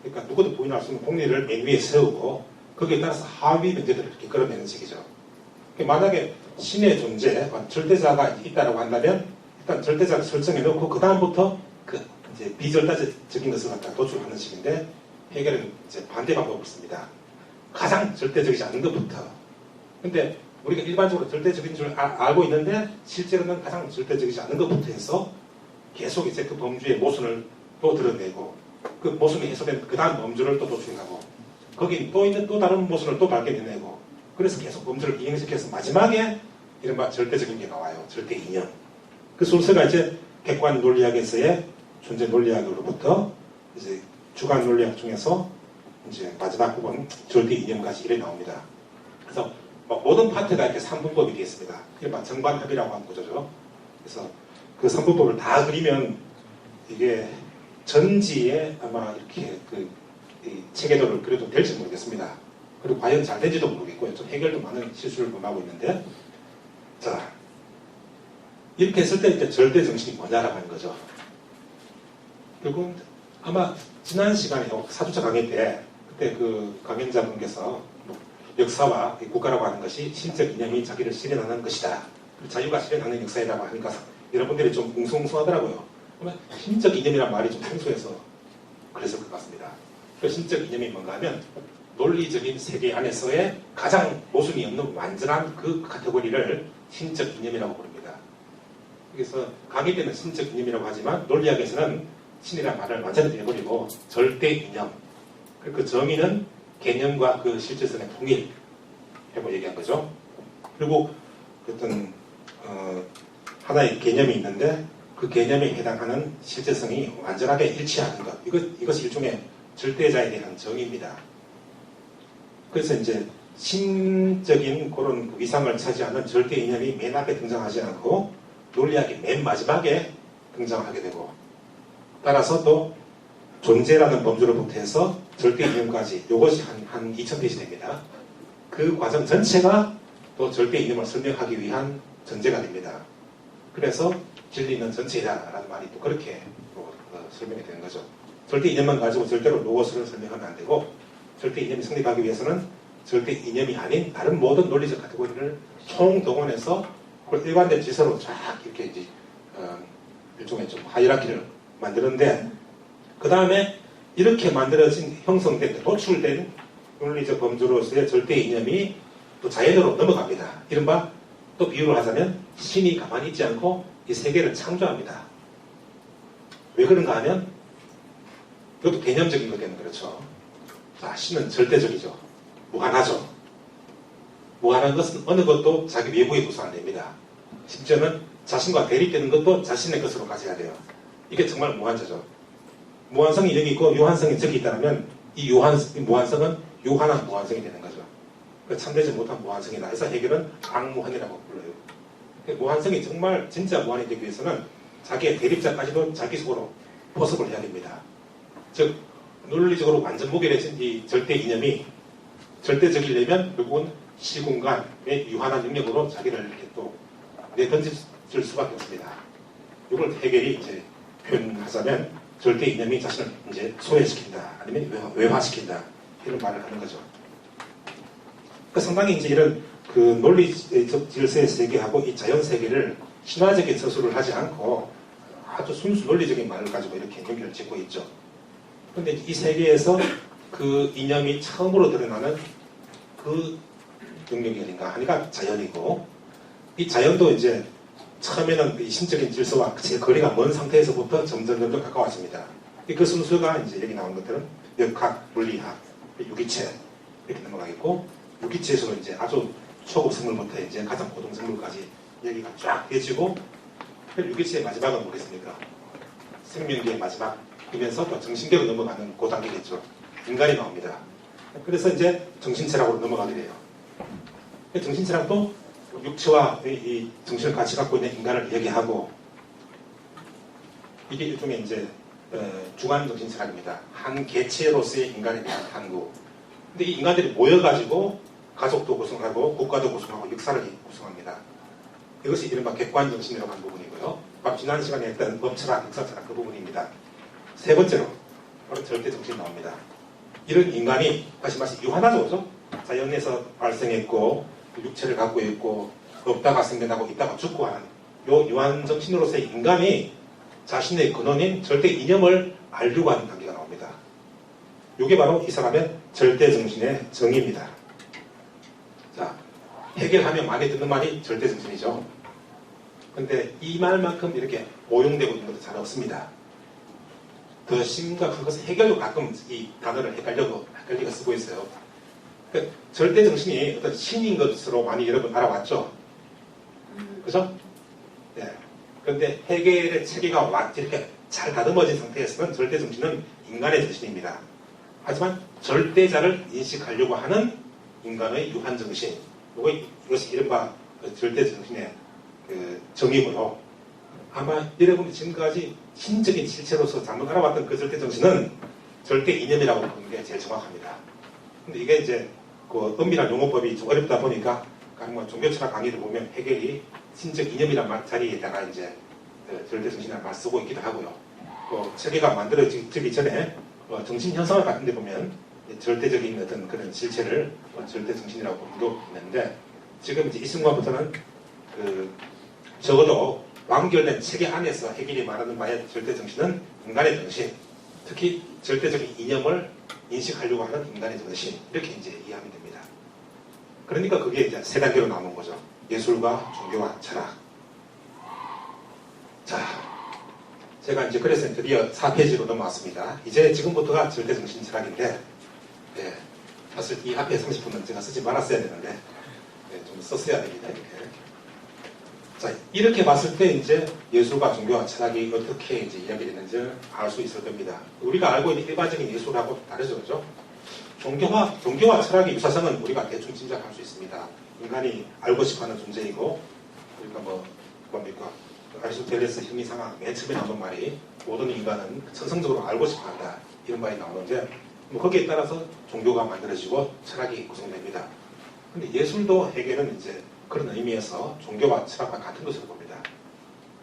그러니까 누구도 부인할 수 있는 공리를 맨 위에 세우고 거기에 따라서 하위 문제들을 이렇게 끌어내는 식이죠. 만약에 신의 존재, 절대자가 있다고 한다면 일단 절대자를 설정해 놓고 그 다음부터 그 이제 비절대적인 것을 갖다 도출하는 식인데, 해결은 이제 반대 방법을 씁니다. 가장 절대적이지 않은 것부터. 근데 우리가 일반적으로 절대적인 줄 알고 있는데 실제로는 가장 절대적이지 않은 것부터 해서 계속 이제 그 범주의 모순을 또 드러내고, 그 모순이 해소된 그 다음 범주를 또 도출하고, 거기 또 있는 또 다른 모순을 또 발견해내고, 그래서 계속 범주를 이행시켜서 마지막에 이른바 절대적인 게 나와요. 절대 이념. 그 순서가 이제 객관 논리학에서의 존재 논리학으로부터 이제 주관 논리학 중에서 이제 마지막 부분 절대 이념까지 이래 나옵니다. 그래서 모든 파트가 이렇게 3분법이 되어 있습니다. 이른바 정반합이라고 하는 구조죠. 그래서 그 3분법을 다 그리면 이게 전지에 아마 이렇게 이 체계도를 그려도 될지 모르겠습니다. 그리고 과연 잘 된지도 모르겠고요. 좀 해결도 많은 실수를 범하고 있는데, 자, 이렇게 했을 때 이제 절대 정신이 뭐냐라고 하는 거죠. 결국은 아마 지난 시간에 사주차 강의 때 그때 그 강연자분께서 역사와 국가라고 하는 것이 신적 이념이 자기를 실현하는 것이다. 자유가 실현하는 역사이라고 하니까 여러분들이 좀 웅성웅성하더라고요. 그러면 신적 이념이란 말이 좀 생소해서 그래서 것 같습니다. 그 신적 이념이 뭔가 하면 논리적인 세계 안에서의 가장 모순이 없는 완전한 그 카테고리를 신적 이념이라고 부릅니다. 그래서 강의 때는 신적 이념이라고 하지만 논리학에서는 신이라는 말을 완전히 내버리고 절대 이념, 그 정의는 개념과 그 실질성의 통일이라고 얘기한 거죠. 그리고 어떤 하나의 개념이 있는데 그 개념에 해당하는 실질성이 완전하게 일치하는 것, 이것이 일종의 절대자에 대한 정의입니다. 그래서 이제 신적인 그런 위상을 차지하는 절대 이념이 맨 앞에 등장하지 않고 논리학이 맨 마지막에 등장하게 되고, 따라서 또 존재라는 범주로부터 해서 절대 이념까지 이것이 한 2000페이지 됩니다. 그 과정 전체가 또 절대 이념을 설명하기 위한 전제가 됩니다. 그래서 진리는 전체이다라는 말이 또 그렇게 설명이 되는 거죠. 절대 이념만 가지고 절대로 로고스를 설명하면 안 되고, 절대 이념이 성립하기 위해서는 절대 이념이 아닌 다른 모든 논리적 카테고리를 총동원해서 그걸 일관된 질서로 쫙 이렇게 이제 일종의 좀 하이라키를 만드는데, 그 다음에 이렇게 만들어진 형성된 도출된 논리적 범주로서의 절대 이념이 또 자연으로 넘어갑니다. 이른바 또 비유를 하자면 신이 가만히 있지 않고 이 세계를 창조합니다. 왜 그런가 하면 이것도 개념적인 거겠는 그렇죠. 자, 신은 절대적이죠. 무한하죠. 무한한 것은 어느 것도 자기 외부에 구성 안 됩니다. 심지어는 자신과 대립되는 것도 자신의 것으로 가져야 돼요. 이게 정말 무한자죠. 무한성이 여기 있고 유한성이 저기 있다면 이 무한성은 유한한 무한성이 되는 거죠. 참되지 못한 무한성이다 해서 해결은 악무한이라고 불러요. 무한성이 정말 진짜 무한이 되기 위해서는 자기의 대립자까지도 자기 속으로 포섭을 해야 됩니다. 즉 논리적으로 완전 무결해진 이 절대 이념이 절대적이려면 결국은 시공간의 유한한 영역으로 자기를 이렇게 또 내던질 수밖에 없습니다. 이걸 해결이 이제 표현하자면 절대 이념이 자신을 이제 소외시킨다, 아니면 외화시킨다, 이런 말을 하는 거죠. 그러니까 상당히 이제 이런 그 논리적 질서의 세계하고 이 자연 세계를 신화적인 서술을 하지 않고 아주 순수 논리적인 말을 가지고 이렇게 연결을 짓고 있죠. 그런데 이 세계에서 그 이념이 처음으로 드러나는 그 영역이 어딘가 하니까 자연이고, 이 자연도 이제 처음에는 이 신적인 질서와 제 거리가 먼 상태에서부터 점점 가까워집니다. 그 순서가 이제 여기 나온 것들은 역학, 물리학, 유기체 이렇게 넘어가겠고, 유기체에서는 이제 아주 초급 생물부터 이제 가장 고등 생물까지 얘기가 쫙 해지고 유기체의 마지막은 뭐겠습니까? 생명계의 마지막이면서 또 정신계로 넘어가는 그 단계겠죠. 인간이 나옵니다. 그래서 이제 정신체락으로 넘어가게 돼요. 정신체락도 육체와 이 정신을 같이 갖고 있는 인간을 얘기하고 이게 일종의 이제 주관 정신체락입니다. 한 개체로서의 인간에 대한 탐구. 근데 이 인간들이 모여가지고 가족도 구성하고 국가도 구성하고 역사를 구성합니다. 이것이 이른바 객관 정신이라고 하는 부분이고요. 바로 지난 시간에 했던 법철학, 역사철학 그 부분입니다. 세 번째로 바로 절대 정신이 나옵니다. 이런 인간이 다시 말해서 유한하죠, 그죠? 자연에서 발생했고 육체를 갖고 있고 없다가 생겨나고 있다가 죽고 하는 요 유한 정신으로서의 인간이 자신의 근원인 절대 이념을 알려고 하는 단계가 나옵니다. 이게 바로 이 사람의 절대 정신의 정의입니다. 자, 해결하면 많이 듣는 말이 절대 정신이죠. 근데 이 말만큼 이렇게 오용되고 있는 것도 잘 없습니다. 더 심각한 것은 해결도 가끔 이 단어를 헷갈리게 쓰고 있어요. 그러니까 절대 정신이 어떤 신인 것으로 많이 여러분 알아왔죠? 그죠? 네. 그런데 해결의 체계가 이렇게 잘 다듬어진 상태에서는 절대 정신은 인간의 정신입니다. 하지만 절대자를 인식하려고 하는 인간의 유한 정신, 이것이 이른바 절대 정신의 정의고요. 아마 여러분이 지금까지 신적인 실체로서 잘못 알아왔던 그 절대 정신은 절대 이념이라고 보는 게 제일 정확합니다. 근데 이게 이제 그 엄밀한 용어법이 좀 어렵다 보니까 뭐 종교철학 강의를 보면 해결이 신적 이념이란 자리에다가 이제 절대 정신이라는 말 쓰고 있기도 하고요. 체계가 만들어지기 전에 정신 현상을 같은 데 보면 절대적인 어떤 그런 실체를 절대 정신이라고 보기도 있는데 지금 이제 이 순간부터는 적어도 완결된 체계 안에서 해결이 말하는 바의 절대 정신은 인간의 정신, 특히 절대적인 이념을 인식하려고 하는 인간의 정신, 이렇게 이제 이해하면 됩니다. 그러니까 그게 이제 세 단계로 나오는 거죠. 예술과 종교와 철학. 자, 제가 이제 그래서 드디어 4페이지로 넘어왔습니다. 이제 지금부터가 절대 정신 철학인데, 네, 사실 이 앞에 30분은 제가 쓰지 말았어야 되는데, 네, 좀 썼어야 됩니다. 이렇게. 자, 이렇게 봤을 때 이제 예술과 종교와 철학이 어떻게 이제 이야기되는지를 알 수 있을 겁니다. 우리가 알고 있는 일반적인 예술하고 다르죠, 그죠? 종교와 철학의 유사성은 우리가 대충 짐작할 수 있습니다. 인간이 알고 싶어하는 존재이고, 그러니까 뭡니까? 아리스토텔레스 형이상학 맨 처음에 나오는 말이 모든 인간은 천성적으로 알고 싶어한다, 이런 말이 나오는데, 거기에 따라서 종교가 만들어지고 철학이 구성됩니다. 근데 예술도 해결은 이제 그런 의미에서 종교와 철학과 같은 것으로 봅니다.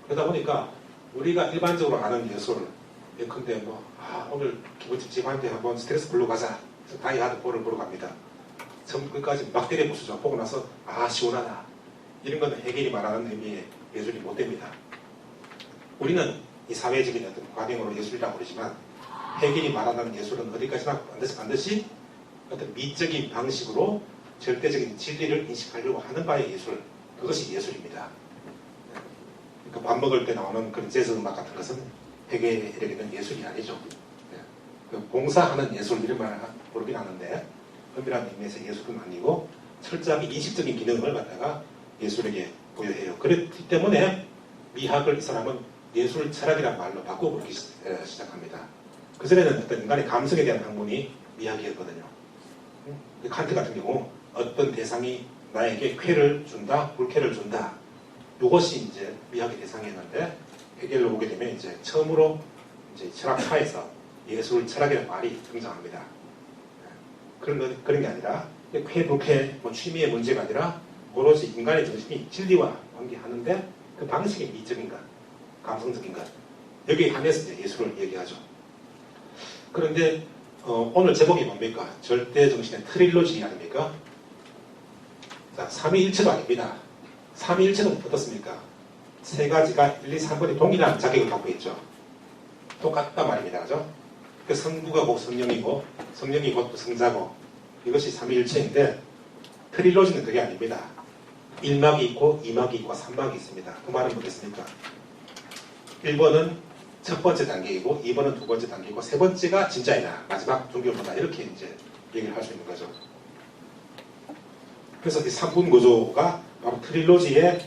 그러다 보니까 우리가 일반적으로 아는 예술, 예컨대 오늘 기분집 집한테 한번 스트레스 풀러 가자, 다이하드 볼을 보러 갑니다. 처음까지 막 때려 부수죠. 보고 나서 시원하다, 이런 건 해결이 말하는 의미의 예술이 못 됩니다. 우리는 이 사회적인 어떤 과정으로 예술이라고 그러지만 해결이 말하는 예술은 어디까지나 반드시 어떤 미적인 방식으로 절대적인 진리를 인식하려고 하는 바의 예술, 그것이 예술입니다. 그러니까 밥 먹을 때 나오는 그런 재즈 음악 같은 것은 해결에는 예술이 아니죠. 봉사하는 예술, 이런 말을 부르긴 하는데 엄밀한 의미에서 예술은 아니고 철저하게 인식적인 기능을 갖다가 예술에게 부여해요. 그렇기 때문에 미학을 이 사람은 예술 철학이라는 말로 바꾸어 부르기 시작합니다. 그전에는 어떤 인간의 감성에 대한 학문이 미학이었거든요. 칸트 같은 경우 어떤 대상이 나에게 쾌를 준다, 불쾌를 준다, 이것이 이제 미학의 대상이었는데 해결로 오게 되면 이제 처음으로 이제 철학사에서 예술 철학이라는 말이 등장합니다. 그런 게 아니라 쾌, 불쾌, 취미의 문제가 아니라 오로지 인간의 정신이 진리와 관계하는데 그 방식이 미적인 것, 감성적인 것, 여기에 한해서 이제 예술을 얘기하죠. 그런데 오늘 제목이 뭡니까? 절대 정신의 트릴로지 아닙니까? 자, 삼위일체도 아닙니다. 삼위일체는 어떻습니까? 세 가지가 1, 2, 3번이 동일한 자격을 갖고 있죠. 똑같단 말입니다. 그죠? 그 성부가 곧 성령이고, 성령이 곧 성자고, 이것이 삼위일체인데, 트릴로지는 그게 아닙니다. 1막이 있고, 2막이 있고, 3막이 있습니다. 그 말은 뭐겠습니까? 1번은 첫 번째 단계이고, 2번은 두 번째 단계이고, 세 번째가 진짜이다, 마지막 종교보다, 이렇게 이제 얘기를 할 수 있는 거죠. 그래서 이 3분 구조가 바로 트릴로지의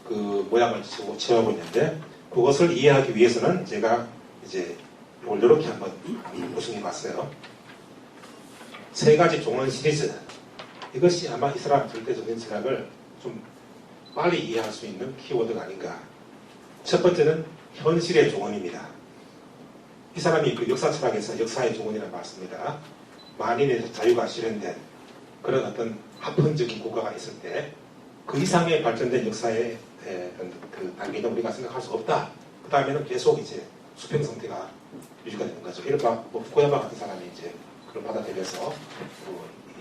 그 모양을 취하고 있는데, 그것을 이해하기 위해서는 제가 이제 이걸 이렇게 한번 구성해 봤어요. 세 가지 종언 시리즈. 이것이 아마 이슬람 절대적인 철학을 좀 빨리 이해할 수 있는 키워드가 아닌가. 첫 번째는 현실의 종언입니다. 이 사람이 그 역사 철학에서 역사의 종언이라고 말씀합니다. 만인의 자유가 실현된 그런 어떤 합헌적인 국가가 있을 때 그 이상의 발전된 역사의 그 단계는 우리가 생각할 수 없다. 그 다음에는 계속 이제 수평 상태가 유지가 되는 거죠. 이른바 뭐 후쿠야마 같은 사람이 이제 그걸 받아들여서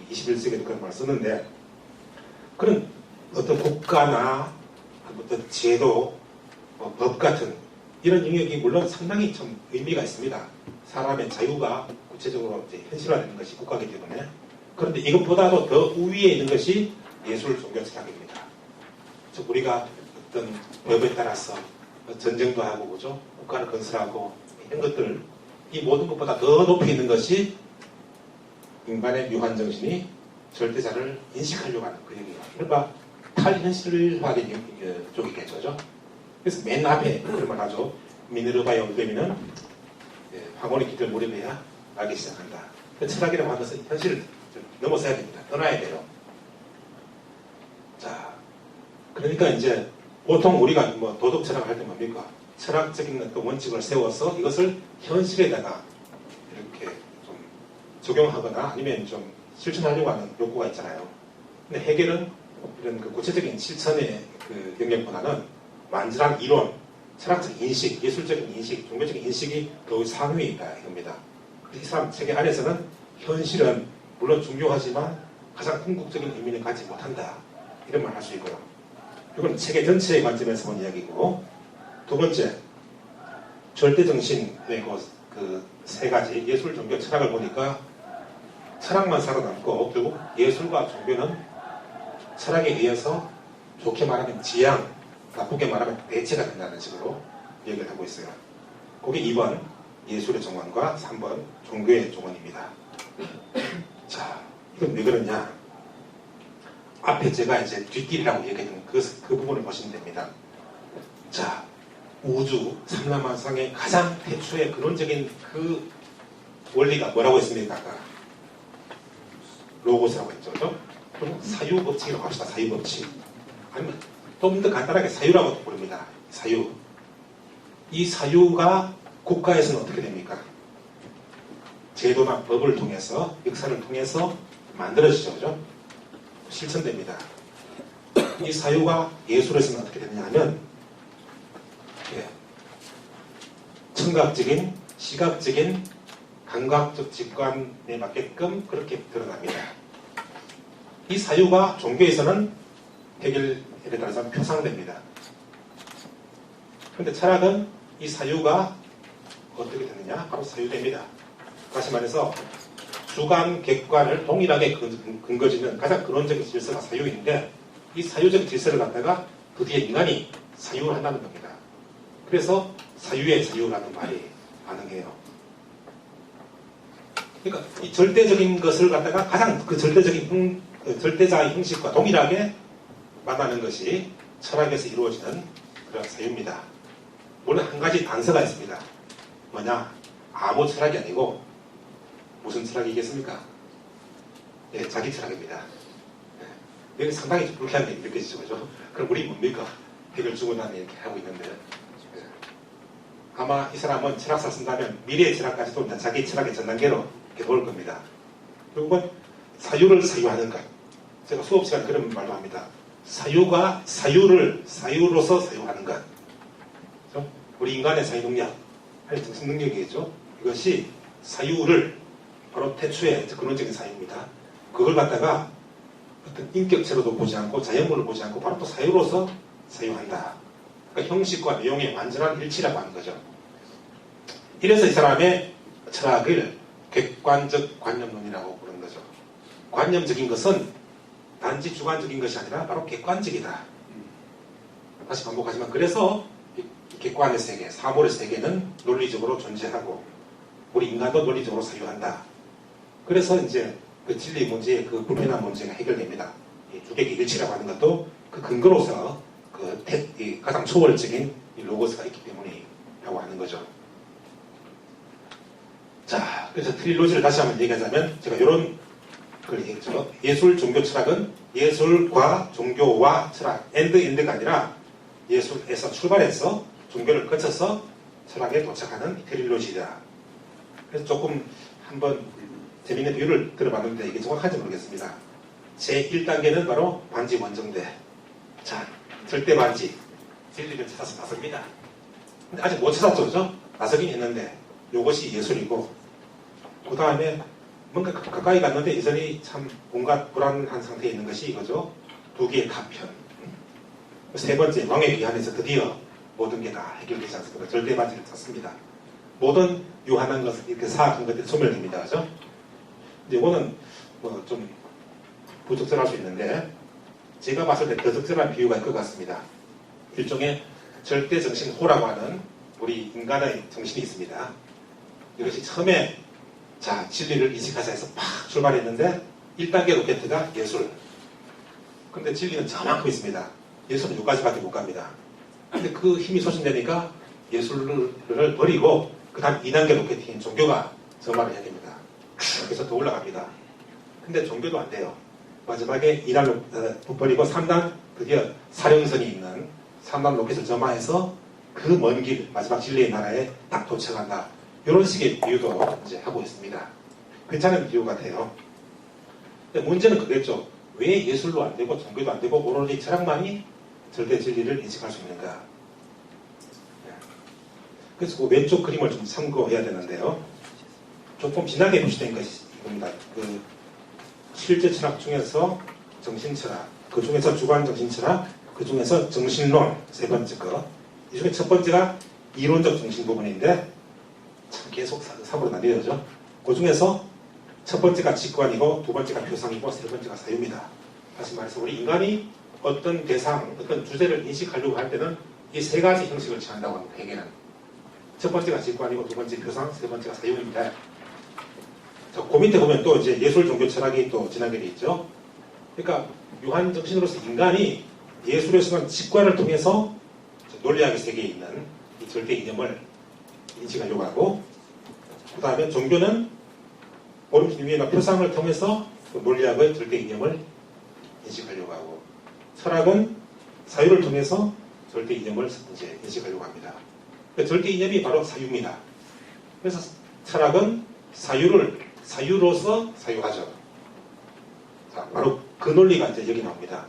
21세기에도 그런 말을 쓰는데, 그런 어떤 국가나 어떤 제도, 법 같은 이런 영역이 물론 상당히 좀 의미가 있습니다. 사람의 자유가 구체적으로 이제 현실화되는 것이 국가이기 때문에. 그런데 이것보다도 더 우위에 있는 것이 예술 종교 철학입니다. 즉 우리가 어떤 법에 따라서 전쟁도 하고 그죠? 국가를 건설하고 이런 것들, 이 모든 것보다 더 높이 있는 것이 인간의 묘한 정신이 절대자를 인식하려고 하는 그 영역. 그러니까 탈현실화된 쪽이겠죠. 그래서 맨 앞에 그런 말 하죠. 미네르바의 올빼미는 황혼의 기를 무렵해야 알기 시작한다. 철학이라고 하는 것은 현실을 넘어서야 됩니다. 떠나야 돼요. 자, 그러니까 이제 보통 우리가 뭐 도덕 철학을 할 때 뭡니까? 철학적인 어떤 원칙을 세워서 이것을 현실에다가 이렇게 좀 적용하거나 아니면 좀 실천하려고 하는 욕구가 있잖아요. 근데 해결은 이런 그 구체적인 실천의 그 영역보다는 완전한 이론, 철학적 인식, 예술적인 인식, 종교적인 인식이 더 상위에 있다 이겁니다. 이 사람 세계 안에서는 현실은 물론 중요하지만 가장 궁극적인 의미는 갖지 못한다. 이런 말 할 수 있고요. 이건 세계 전체의 관점에서 본 이야기고, 두 번째, 절대정신의 그 세 가지 예술, 종교, 철학을 보니까 철학만 살아남고 결국 예술과 종교는 철학에 의해서 좋게 말하면 지향, 나쁘게 말하면 대체가 된다는 식으로 얘기를 하고 있어요. 그게 2번 예술의 종언과 3번 종교의 종언입니다. 자, 이건 왜 그러냐? 앞에 제가 이제 뒷길이라고 얘기했던 그 부분을 보시면 됩니다. 자, 우주, 삼라만상의 가장 태초의 근원적인 그 원리가 뭐라고 했습니까? 아까 로고스라고 했죠. 그럼 사유법칙이라고 합시다. 사유법칙. 아니면 좀 더 간단하게 사유라고 부릅니다. 사유. 이 사유가 국가에서는 어떻게 됩니까? 제도나 법을 통해서, 역사를 통해서 만들어지죠. 그죠? 실천됩니다. 이 사유가 예술에서는 어떻게 되느냐 하면 청각적인, 시각적인, 감각적 직관에 맞게끔 그렇게 드러납니다. 이 사유가 종교에서는 해결에 따라서 표상됩니다. 그런데 철학은 이 사유가 어떻게 되느냐? 바로 사유됩니다. 다시 말해서 주관, 객관을 동일하게 근거짓는 가장 근원적인 질서가 사유인데, 이 사유적 질서를 갖다가 드디어 인간이 사유를 한다는 겁니다. 그래서 사유의 자유라는 말이 가능해요. 그러니까 이 절대적인 것을 갖다가 가장 그 절대적인 절대자의 형식과 동일하게 만나는 것이 철학에서 이루어지는 그런 사유입니다. 물론 한 가지 단서가 있습니다. 뭐냐? 아무 철학이 아니고 무슨 철학이겠습니까? 예, 자기 철학입니다. 예. 여기 상당히 불쾌한 게 느껴지죠, 그죠? 그럼 우리 뭡니까? 해결 주고난 이렇게 하고 있는데, 예. 아마 이 사람은 철학사 쓴다면 미래의 철학까지도 자기 철학의 전 단계로 이렇게 놓을 겁니다. 결국은 사유를 사유하는 것. 제가 수업 시간에 그런 말도 합니다. 사유가 사유로서 사유하는 것. 그렇죠? 우리 인간의 사유 능력, 아니 정신 능력이겠죠. 이것이 사유를 바로 태초의 근원적인 사유입니다. 그걸 갖다가 어떤 인격체로도 보지 않고 자연물을 보지 않고 바로 또 사유로서 사유한다. 그러니까 형식과 내용의 완전한 일치라고 하는 거죠. 이래서 이 사람의 철학을 객관적 관념론이라고 부르는 거죠. 관념적인 것은 단지 주관적인 것이 아니라 바로 객관적이다. 다시 반복하지만 그래서 객관의 세계, 사물의 세계는 논리적으로 존재하고 우리 인간도 논리적으로 사유한다. 그래서 이제 그 진리 문제의 그 불편한 문제가 해결됩니다. 이 주객의 일치라고 하는 것도 그 근거로서 이 가장 초월적인 이 로고스가 있기 때문이라고 하는 거죠. 자, 그래서 트릴로지를 다시 한번 얘기하자면 제가 이런 걸 얘기했죠. 예술, 종교, 철학은 예술과 종교와 철학, 엔드가 아니라 예술에서 출발해서 종교를 거쳐서 철학에 도착하는 트릴로지다. 그래서 조금 한번 재미있는 비유를 들어봤는데 이게 정확한지 모르겠습니다. 제1단계는 바로 반지 원정대. 자, 절대 반지. 진리를 찾아서 나섭니다. 근데 아직 못 찾았죠, 그죠? 나서긴 했는데 이것이 예술이고, 그 다음에 뭔가 가까이 갔는데 여전히 참 온갖 불안한 상태에 있는 것이 이거죠. 두 개의 가편. 세 번째, 왕의 귀환에서 드디어 모든 게 다 해결되지 않습니까? 절대 반지를 찾습니다. 모든 유한한 것을 이렇게 사악한 것들이 소멸됩니다. 그죠? 근데 이거는 뭐 좀 부적절할 수 있는데, 제가 봤을 때 더 적절한 비유가 있을 것 같습니다. 일종의 절대 정신호라고 하는 우리 인간의 정신이 있습니다. 이것이 처음에 자, 진리를 인식하자 해서 팍 출발했는데 1단계 로켓가 예술. 근데 진리는 저만큼 있습니다. 예술은 여기까지밖에 못 갑니다. 근데 그 힘이 소진되니까 예술을 버리고 그 다음 2단계 로켓인 종교가 저말을 해야 됩니다. 그래서 더 올라갑니다. 근데 종교도 안 돼요. 마지막에 2단 버리고 3단 드디어 사령선이 있는 3단 로켓을 점화해서 그 먼 길, 마지막 진리의 나라에 딱 도착한다. 이런 식의 비유도 이제 하고 있습니다. 괜찮은 비유 같아요. 근데 문제는 그거겠죠. 왜 예술로 안 되고 종교도 안 되고 오로지 철학만이 절대 진리를 인식할 수 있는가. 그래서 그 왼쪽 그림을 좀 참고해야 되는데요. 조금 진하게 표시된 것이 이겁니다. 그 실제 철학 중에서 정신철학, 그 중에서 주관 정신철학, 그 중에서 정신론 세 번째 거. 이 중에 첫 번째가 이론적 정신 부분인데 참 계속 3으로 나뉘어져. 그 중에서 첫 번째가 직관이고 두 번째가 표상이고 세 번째가 사유입니다. 다시 말해서 우리 인간이 어떤 대상, 어떤 주제를 인식하려고 할 때는 이 세 가지 형식을 취한다고 합니다. 해계는. 첫 번째가 직관이고 두 번째 표상, 세 번째가 사유입니다. 자, 그 밑에 보면 또 이제 예술, 종교, 철학이 또 진하게 돼 있죠. 그러니까 유한 정신으로서 인간이 예술에서는 직관을 통해서 논리학의 세계에 있는 이 절대 이념을 인식하려고 하고, 그 다음에 종교는 오른쪽 위에나 표상을 통해서 그 논리학의 절대 이념을 인식하려고 하고, 철학은 사유를 통해서 절대 이념을 이제 인식하려고 합니다. 그러니까 절대 이념이 바로 사유입니다. 그래서 철학은 사유로서 사유하죠. 자, 바로 그 논리가 이제 여기 나옵니다.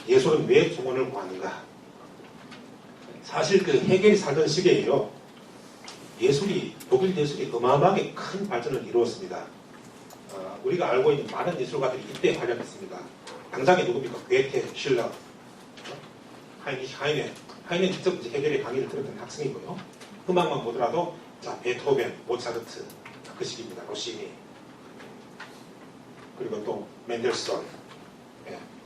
예술은 왜 종언을 구하는가? 사실 그 해겔이 살던 시기에요. 독일 예술이 어마어마하게 큰 발전을 이루었습니다. 우리가 알고 있는 많은 예술가들이 이때 활약했습니다. 당장에 누굽니까? 괴테, 실러, 하이네 직접 해겔의 강의를 들었던 학생이고요. 음악만 보더라도 자, 베토벤, 모차르트 그 시기입니다. 로시니, 그리고 또 맨델스존,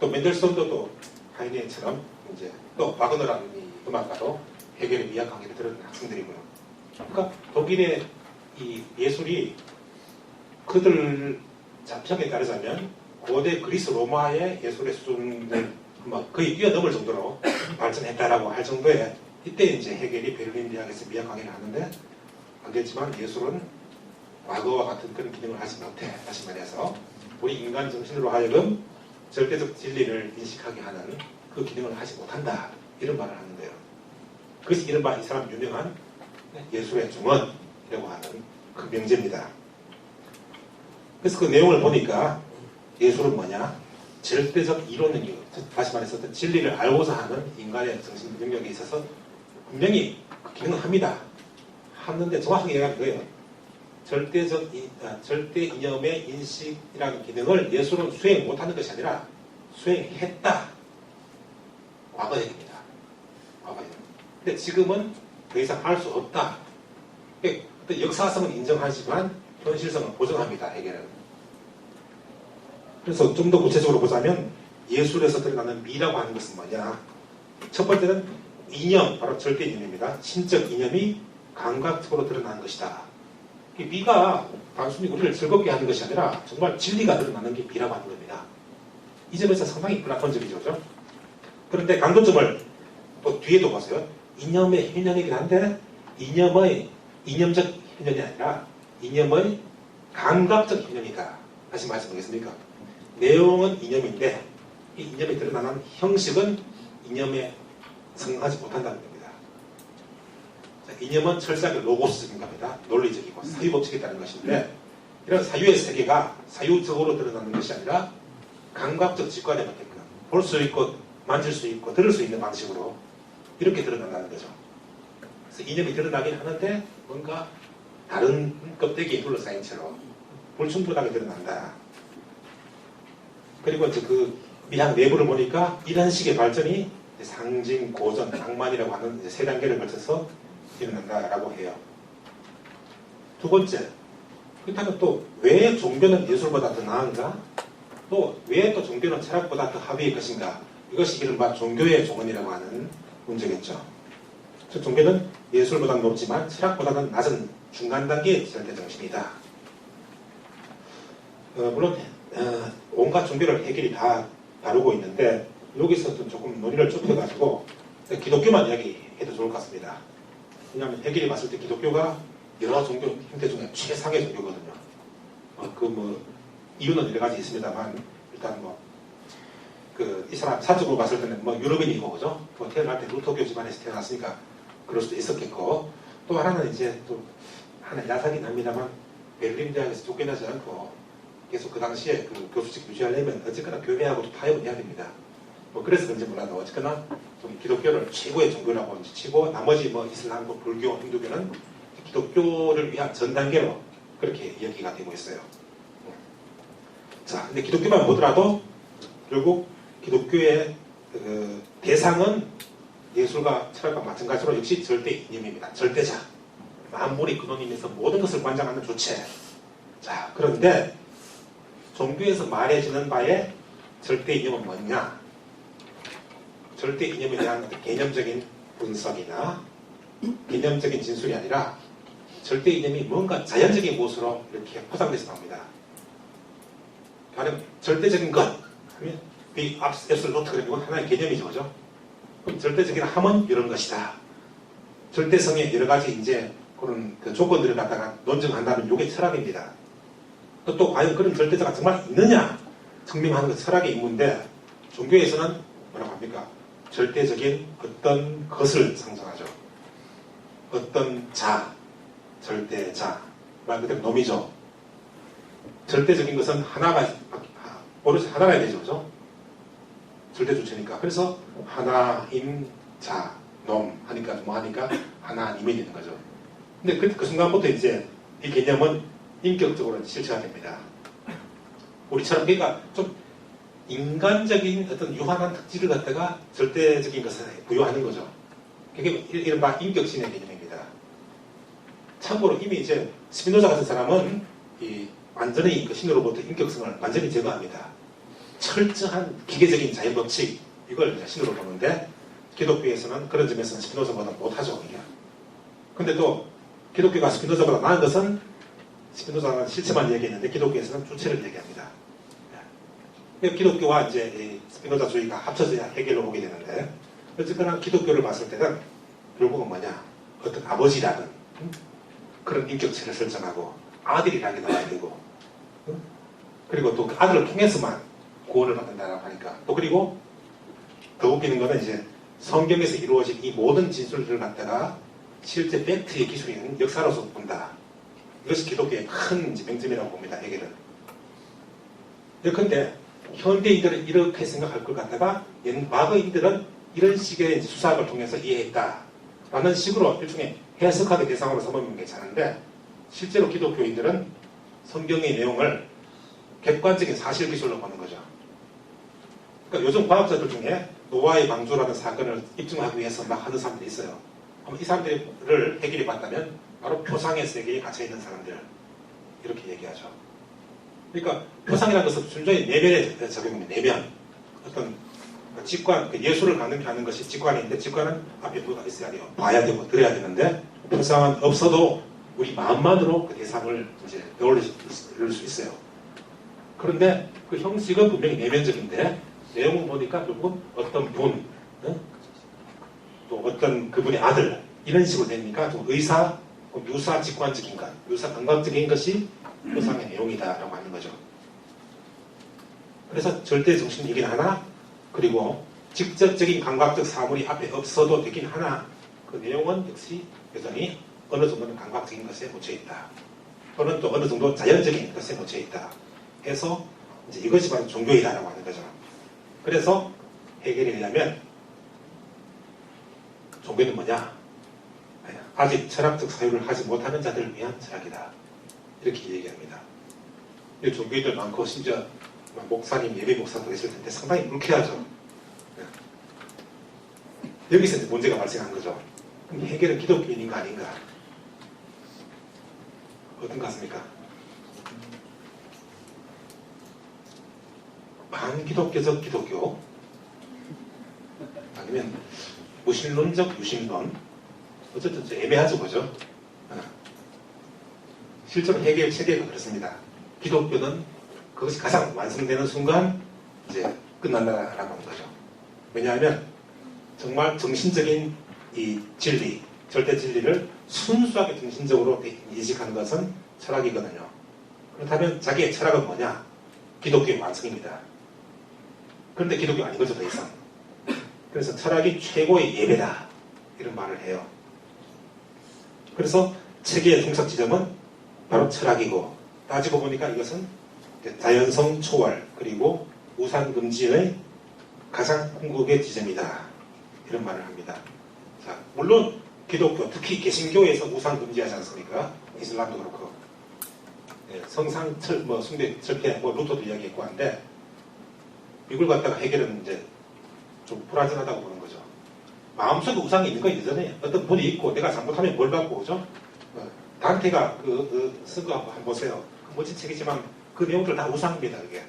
또 맨델스존도 또 하이네처럼 이제 또 바그너라는 이 음악가도 해겔의 미학 강의를 들었던 학생들이고요. 그러니까 독일의 이 예술이 그들 자평에 따르자면 고대 그리스 로마의 예술의 수준을 거의 뛰어넘을 정도로 발전했다라고 할 정도에, 이때 이제 해겔이 베를린 대학에서 미학 강의를 하는데 안 됐지만 예술은 과거와 같은 그런 기능을 하지 못해. 다시 말해서 우리 인간 정신으로 하여금 절대적 진리를 인식하게 하는 그 기능을 하지 못한다. 이런 말을 하는데요. 그것이 이른바 이 사람 유명한 예술의 종언이라고 하는 그 명제입니다. 그래서 그 내용을 보니까 예술은 뭐냐? 절대적 이론 능력, 다시 말해서 진리를 알고자 하는 인간의 정신 능력에 있어서 분명히 그 기능을 합니다. 하는데 정확하게 얘기하면 그거예요. 절대 이념의 인식이라는 기능을 예술은 수행 못하는 것이 아니라 수행했다. 과거형입니다. 과거형. 근데 지금은 더 이상 할 수 없다. 역사성은 인정하지만 현실성은 보정합니다. 해결은. 그래서 좀 더 구체적으로 보자면 예술에서 드러나는 미라고 하는 것은 뭐냐? 첫 번째는 이념, 바로 절대 이념입니다. 신적 이념이 감각적으로 드러나는 것이다. 이 미가 단순히 우리를 즐겁게 하는 것이 아니라 정말 진리가 드러나는 게 미라고 하는 겁니다. 이 점에서 상당히 플라톤적이죠. 그죠? 그런데 강조점을 또 뒤에도 보세요. 이념의 현현이긴 한데 이념적 현현이 아니라 이념의 감각적 현현이다. 다시 말씀드리겠습니까? 내용은 이념인데 이 이념이 드러나는 형식은 이념에 성하지 못한다는 겁니다. 자, 이념은 철저하게 로고스적인 겁니다. 논리적이고 사유법칙이라는 것인데 이런 사유의 세계가 사유적으로 드러나는 것이 아니라 감각적 직관에 맞게끔 볼 수 있고 만질 수 있고 들을 수 있는 방식으로 이렇게 드러난다는 거죠. 그래서 이념이 드러나긴 하는데 뭔가 다른 껍데기에 둘러싸인 채로 불충분하게 드러난다. 그리고 이제 그 미학 내부를 보니까 이런 식의 발전이 상징, 고전, 낭만이라고 하는 세 단계를 거쳐서 일어난다라고 해요. 두 번째, 그렇다면 또 왜 종교는 예술보다 더 나은가? 또 왜 또 종교는 철학보다 더 하위의 것인가? 이것이 이른바 종교의 종언이라고 하는 문제겠죠. 즉 종교는 예술보다는 높지만 철학보다는 낮은 중간 단계의 절대 정신이다. 물론 온갖 종교를 해결이 다 다루고 있는데 여기서 조금 논의를 좁혀가지고 기독교만 이야기해도 좋을 것 같습니다. 왜냐하면 해결이 봤을 때 기독교가 여러 종교 형태 중에 최상의 종교거든요. 이유는 여러 가지 있습니다만 일단 이 사람 사적으로 봤을 때는 유럽인이고 그죠? 태어날 때 루터교 집안에서 태어났으니까 그럴 수도 있었겠고 또 하나는 이제 또 하나 야사긴 합니다만 베를린 대학에서 쫓겨나지 않고 계속 그 당시에 그 교수직 유지하려면 어쨌거나 교회하고도 타협을 해야 됩니다. 그래서 그런지 몰라도 어쨌거나 좀 기독교를 최고의 종교라고 이제 치고 나머지 이슬람, 불교, 힌두교는 기독교를 위한 전 단계로 그렇게 이야기가 되고 있어요. 자, 근데 기독교만 보더라도 결국 기독교의 대상은 예술과 철학과 마찬가지로 역시 절대 이념입니다. 절대자. 만물이 근원이면서 모든 것을 관장하는 주체. 자, 그런데 종교에서 말해지는 바에 절대 이념은 뭐냐? 절대 이념에 대한 개념적인 분석이나 개념적인 진술이 아니라 절대 이념이 뭔가 자연적인 것으로 이렇게 포장돼서 나옵니다. 가령 절대적인 것 하면 비 absolute 그리고 하나의 개념이죠, 그죠? 그럼 절대적인 함은 이런 것이다. 절대성의 여러 가지 이제 그런 조건들을 갖다가 논증한다면 이게 철학입니다. 또 과연 그런 절대자가 정말 있느냐 증명하는 것 철학의 임무인데 종교에서는 뭐라고 합니까? 절대적인 어떤 것을 상정하죠. 어떤 자, 절대자 말 그대로 놈이죠. 절대적인 것은 오로지 하나가 되죠. 그죠? 절대 주체니까. 그래서 하나임 자, 놈 하니까 하나님이 되는 거죠. 근데 그 순간부터 이제 이 개념은 인격적으로 실체가 됩니다. 우리처럼 그러니까 좀 인간적인 어떤 유한한 특질을 갖다가 절대적인 것을 부여하는 거죠. 그게 이른바 인격신의 개념입니다. 참고로 이미 이제 스피노자 같은 사람은 완전히 그 신으로부터 인격성을 완전히 제거합니다. 철저한 기계적인 자연 법칙 이걸 신으로 보는데 기독교에서는 그런 점에서는 스피노자보다 못하죠. 근데 또 기독교가 스피노자보다 나은 것은 스피노자는 실체만 얘기했는데 기독교에서는 주체를 얘기합니다. 기독교와 이제 스피노자주의가 합쳐져야 해결로 보게 되는데 어쨌거나 기독교를 봤을 때는 결국은 뭐냐 어떤 아버지라는 그런 인격체를 설정하고 아들이라는 게 나와야 되고 그리고 또 그 아들을 통해서만 구원을 받는다라고 하니까 또 그리고 더 웃기는 거는 이제 성경에서 이루어진 이 모든 진술들을 갖다가 실제 팩트의 기술이 있는 역사로서 본다. 이것이 기독교의 큰 맹점이라고 봅니다. 해결은. 그런데 현대인들은 이렇게 생각할 것 같다가 과거인들은 이런 식의 수사학을 통해서 이해했다라는 식으로 일종의 해석하는 대상으로 삼으면 괜찮은데 실제로 기독교인들은 성경의 내용을 객관적인 사실 기술로 보는 거죠. 그러니까 요즘 과학자들 중에 노아의 방주라는 사건을 입증하기 위해서 막 하는 사람들이 있어요. 이 사람들을 해결해 봤다면 바로 표상의 세계에 갇혀있는 사람들 이렇게 얘기하죠. 그러니까 표상이라는 것은 순전히 내면에 적용입니다. 내면 어떤 직관, 예술을 강력히 하는 것이 직관인데 직관은 앞에 누가 있어야 돼요. 봐야 되고 들어야 되는데 표상은 없어도 우리 마음만으로 그 대상을 이제 떠올릴 수 있어요. 그런데 그 형식은 분명히 내면적인데 내용을 보니까 결국은 어떤 분, 또 어떤 그분의 아들 이런 식으로 되니까 좀 의사, 유사 직관적인 것, 유사 감각적인 것이 표상의 내용이다라고 하는 거죠. 그래서 절대 정신 얘기는 하나, 그리고 직접적인 감각적 사물이 앞에 없어도 되긴 하나, 그 내용은 역시 여전히 어느 정도는 감각적인 것에 묻혀 있다. 또는 또 어느 정도 자연적인 것에 묻혀 있다. 해서 이제 이것이 바로 종교이다라고 하는 거죠. 그래서 해결에 의하면 종교는 뭐냐? 아직 철학적 사유를 하지 못하는 자들을 위한 철학이다. 이렇게 얘기합니다. 종교인들 많고 심지어 목사님, 예배 목사도 있을 텐데 상당히 불쾌하죠. 여기서 이제 문제가 발생한 거죠. 그럼 해결은 기독교인인가 아닌가? 어떤 것 같습니까? 반기독교적 기독교, 아니면 무신론적 유신론, 어쨌든 애매하죠, 그죠? 실제로 해결 체계가 그렇습니다. 기독교는 그것이 가장 완성되는 순간 이제 끝난다라고 하는 거죠. 왜냐하면 정말 정신적인 이 진리, 절대 진리를 순수하게 정신적으로 인식하는 것은 철학이거든요. 그렇다면 자기의 철학은 뭐냐? 기독교의 완성입니다. 그런데 기독교 아닌 거죠, 더 이상. 그래서 철학이 최고의 예배다, 이런 말을 해요. 그래서 체계의 종착 지점은 바로 철학이고, 따지고 보니까 이것은 자연성 초월, 그리고 우상 금지의 가장 궁극의 지점이다, 이런 말을 합니다. 자, 물론 기독교, 특히 개신교에서 우상 금지하지 않습니까? 이슬람도 그렇고, 성상 숭배 절대 루터도 이야기했고 한데, 이걸 갖다가 해결은 이제 좀 불완전하다고 보는 거죠. 마음속에 우상이 있는 건 예전에 어떤 분이 있고 내가 잘못하면 뭘 받고, 그죠? 단테가 쓴 거 한번 보세요. 멋진 책이지만 그 내용들 다 우상입니다, 그게.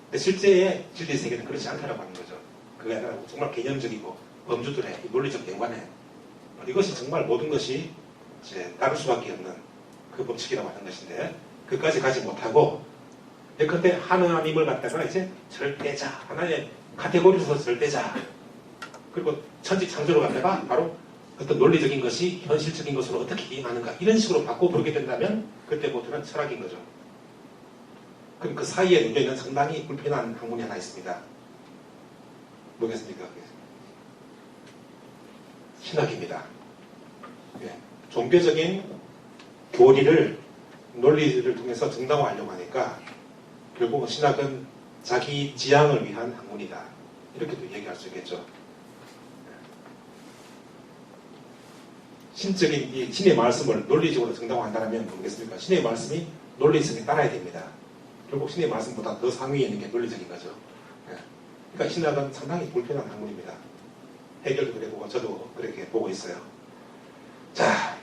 근데 실제의 진리 세계는 그렇지 않다라고 하는 거죠. 그게 아니라 정말 개념적이고 범주들의 논리적 연관에 이것이 정말 모든 것이 이제 다를 수밖에 없는 그 법칙이라고 하는 것인데, 그까지 가지 못하고 예컨대 하나님을 갖다가 이제 절대자, 하나의 카테고리로서 절대자, 그리고 천지 창조를 갖다가 바로 어떤 논리적인 것이 현실적인 것으로 어떻게 이해하는가, 이런 식으로 바꿔 부르게 된다면 그때부터는 철학인 거죠. 그럼 그 사이에 문제는 상당히 불편한 학문이 하나 있습니다. 뭐겠습니까? 신학입니다. 종교적인 교리를, 논리를 통해서 정당화하려고 하니까 결국은 신학은 자기 지향을 위한 학문이다, 이렇게도 얘기할 수 있겠죠. 신적인 이 신의 말씀을 논리적으로 정당화한다면 모르겠습니까? 신의 말씀이 논리성에 따라야 됩니다. 결국 신의 말씀보다 더 상위에 있는 게 논리적인 거죠. 그러니까 신학은 상당히 불편한 학문입니다. 해결도 그래 보고 저도 그렇게 보고 있어요. 자,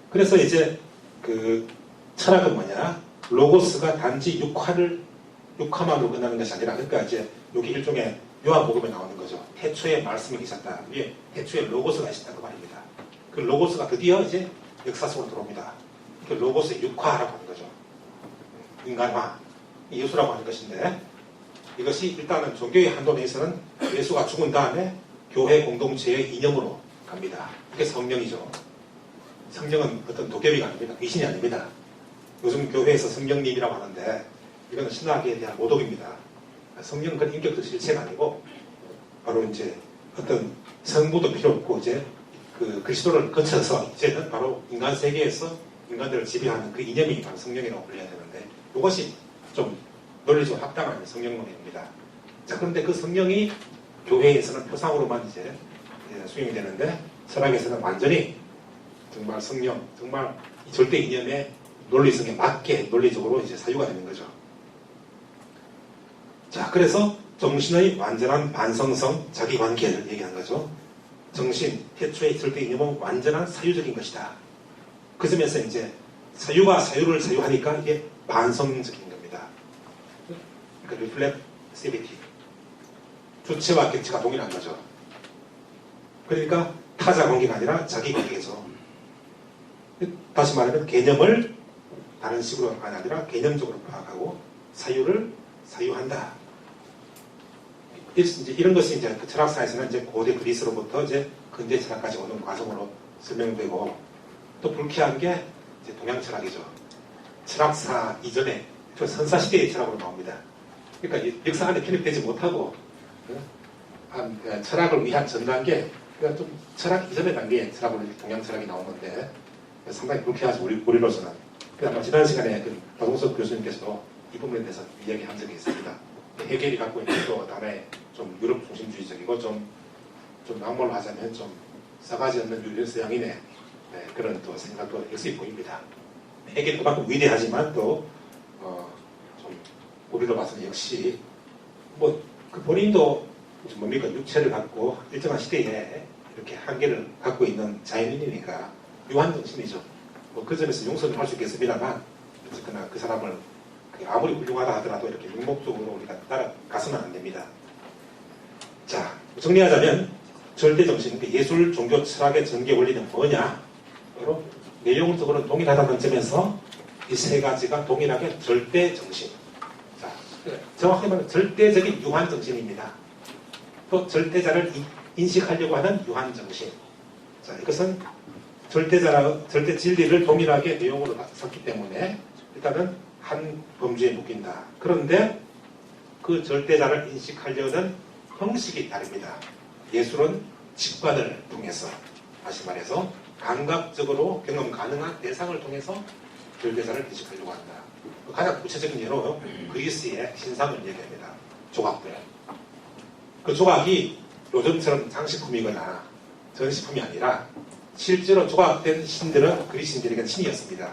그래서 이제 그 철학은 뭐냐? 로고스가 단지 육화만으로 끝나는 것이 아니라, 그러니까 이제 여기 일종의 요한복음에 나오는 거죠. 태초에 말씀이 계셨다. 위에 태초에 로고스가 있었다, 그 말입니다. 그 로고스가 드디어 이제 역사 속으로 들어옵니다. 그 로고스의 육화라고 하는 거죠. 인간화, 예수라고 하는 것인데, 이것이 일단은 종교의 한도 내에서는 예수가 죽은 다음에 교회 공동체의 이념으로 갑니다. 이게 성령이죠. 성령은 어떤 도깨비가 아닙니다. 귀신이 아닙니다. 요즘 교회에서 성령님이라고 하는데 이거는 신학에 대한 모독입니다. 성령은 그런 인격적 실체가 아니고 바로 이제 어떤 성부도 필요 없고 이제 그 그리스도를 거쳐서 이제는 바로 인간 세계에서 인간들을 지배하는 그 이념이 바로 성령이라고 불려야 되는데, 이것이 좀 논리적으로 합당한 성령론입니다. 자, 그런데 그 성령이 교회에서는 표상으로만 이제 수용이 되는데, 철학에서는 완전히 정말 성령, 정말 이 절대 이념의 논리성에 맞게 논리적으로 이제 사유가 되는 거죠. 자, 그래서 정신의 완전한 반성성 자기관계를 얘기한 거죠. 정신, 태초의 절대 이념은 완전한 사유적인 것이다. 그 점에서 이제 사유가 사유를 사유하니까 이게 반성적인 겁니다. 그러니까 reflexivity. 주체와 객체가 동일한 거죠. 그러니까 타자 관계가 아니라 자기 관계에서, 다시 말하면 개념을 다른 식으로 아니라 개념적으로 파악하고 사유를 사유한다. 이제 이런 것이 이제 그 철학사에서는 이제 고대 그리스로부터 이제 근대 철학까지 오는 과정으로 설명되고, 또 불쾌한 게 이제 동양 철학이죠. 철학사 이전에 저 선사시대의 철학으로 나옵니다. 그러니까 이 역사 안에 편입되지 못하고 철학을 위한 전 단계, 그러니까 좀 철학 이전의 단계의 철학으로 동양 철학이 나오는데 상당히 불쾌하죠. 우리로서는. 아마 지난 시간에 그 박동석 교수님께서도 이 부분에 대해서 이야기한 적이 있습니다. 해겔이 갖고 있는 또 하나의 좀 유럽 중심주의적이고 좀 막말로 하자면 좀 싸가지 없는 유럽 서양인의 그런 또 생각도 역시 보입니다. 해겔이 그만큼 위대하지만 또 좀 우리로 봐서는 역시 뭐 그 본인도 뭡니까 육체를 갖고 일정한 시대에 이렇게 한계를 갖고 있는 자연인이니까 유한 정신이죠. 뭐 그 점에서 용서는 할 수 있겠습니다만 어쨌거나 그 사람을 아무리 훌륭하다 하더라도 이렇게 맹목적으로 우리가 따라가서는 안 됩니다. 자, 정리하자면 절대정신, 예술, 종교, 철학의 전개 원리는 뭐냐? 바로 내용적으로는 동일하다는 점에서 이 세 가지가 동일하게 절대정신. 자, 정확히 말하면 절대적인 유한정신입니다. 또 절대자를 인식하려고 하는 유한정신. 자, 이것은 절대 진리를 동일하게 내용으로 섞기 때문에 일단은 한 범주에 묶인다. 그런데 그 절대자를 인식하려는 형식이 다릅니다. 예술은 직관을 통해서, 다시 말해서 감각적으로 경험 가능한 대상을 통해서 절대자를 인식하려고 한다. 가장 구체적인 예로 그리스의 신상을 얘기합니다. 조각들. 그 조각이 요즘처럼 장식품이거나 전시품이 아니라 실제로 조각된 신들은 그리스 신들에게는 신이었습니다.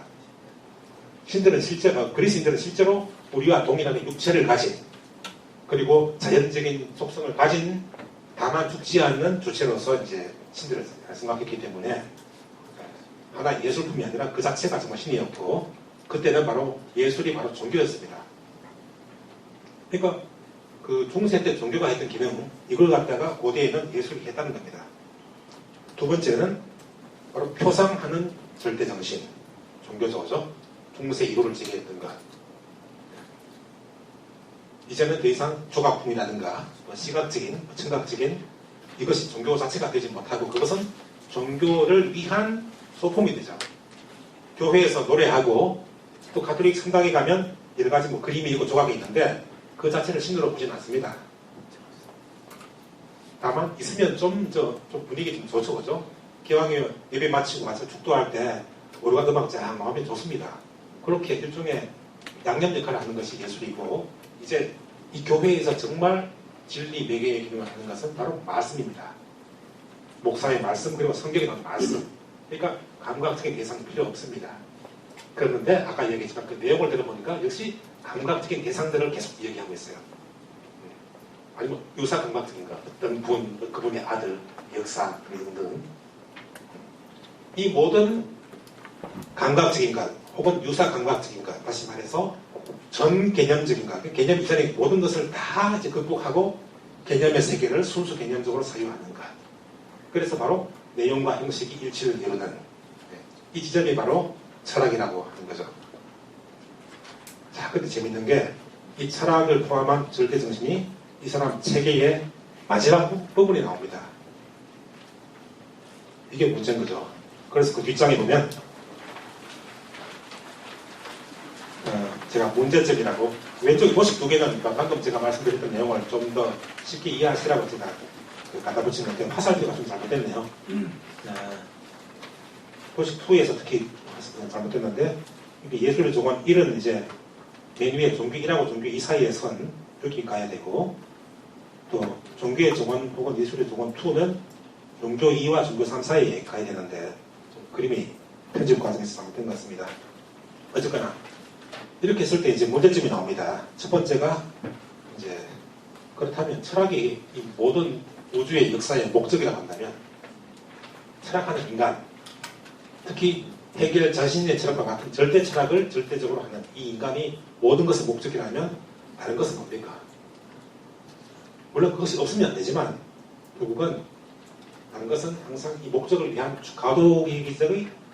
그리스인들은 실제로 우리와 동일하게 육체를 가진, 그리고 자연적인 속성을 가진, 다만 죽지 않는 주체로서 이제 신들을 생각했기 때문에 하나의 예술품이 아니라 그 자체가 정말 신이었고, 그때는 바로 예술이 바로 종교였습니다. 그러니까 그 중세 때 종교가 했던 기능, 이걸 갖다가 고대에는 예술이 했다는 겁니다. 두 번째는 바로 표상하는 절대정신, 종교적이죠. 중세 1호를 제기했던 것. 이제는 더 이상 조각품이라든가 시각적인, 청각적인 이것이 종교 자체가 되지 못하고, 그것은 종교를 위한 소품이 되죠. 교회에서 노래하고 또 가톨릭 성당에 가면 여러 가지 뭐 그림이 있고 조각이 있는데 그 자체를 신으로 보지는 않습니다. 다만 있으면 좀 분위기 좀 좋죠, 그죠? 기왕에 예배 마치고 와서 축도할 때 오르간 음악 쫙 나오면 좋습니다. 그렇게 일종의 양념 역할을 하는 것이 예술이고, 이제 이 교회에서 정말 진리 매개의 기능을 하는 것은 바로 말씀입니다. 목사의 말씀, 그리고 성경에 나오는 말씀. 그러니까 감각적인 대상이 필요 없습니다. 그런데 아까 얘기했지만 그 내용을 들어보니까 역시 감각적인 대상들을 계속 얘기하고 있어요. 아니면 유사 감각적인 것, 어떤 분, 그분의 아들, 역사 등등. 이 모든 감각적인 것, 혹은 유사 감각적인 것, 다시 말해서 전 개념적인 것, 개념 이전의 모든 것을 다 이제 극복하고 개념의 세계를 순수 개념적으로 사유하는 것. 그래서 바로 내용과 형식이 일치를 이루는 이 지점이 바로 철학이라고 하는 거죠. 자, 근데 재밌는 게 이 철학을 포함한 절대정신이 이 사람 체계의 마지막 부분에 나옵니다. 이게 문제인 거죠. 그래서 그 뒷장에 보면 제가 문제점이라고, 왼쪽 도식 두 개는 방금 제가 말씀드렸던 내용을 좀 더 쉽게 이해하시라고 제가 갖다 붙인 건데 화살표가 좀 잘못됐네요. 도식 2에서 특히 잘못됐는데, 이게 예술의 종원 1은 이제 맨 위에 종교 1하고 종교 2 사이의 선, 여기 가야 되고, 또 종교의 종원 혹은 예술의 종원 2는 종교 2와 종교 3 사이에 가야 되는데 좀 그림이 편집 과정에서 잘못된 것 같습니다. 어쨌거나 이렇게 했을 때 이제 문제점이 나옵니다. 첫 번째가 이제 그렇다면 철학이 이 모든 우주의 역사의 목적이라고 한다면, 철학하는 인간, 특히 해겔 자신의 철학과 같은 절대 철학을 절대적으로 하는 이 인간이 모든 것의 목적이라면 다른 것은 뭡니까? 물론 그것이 없으면 안 되지만 결국은 다른 것은 항상 이 목적을 위한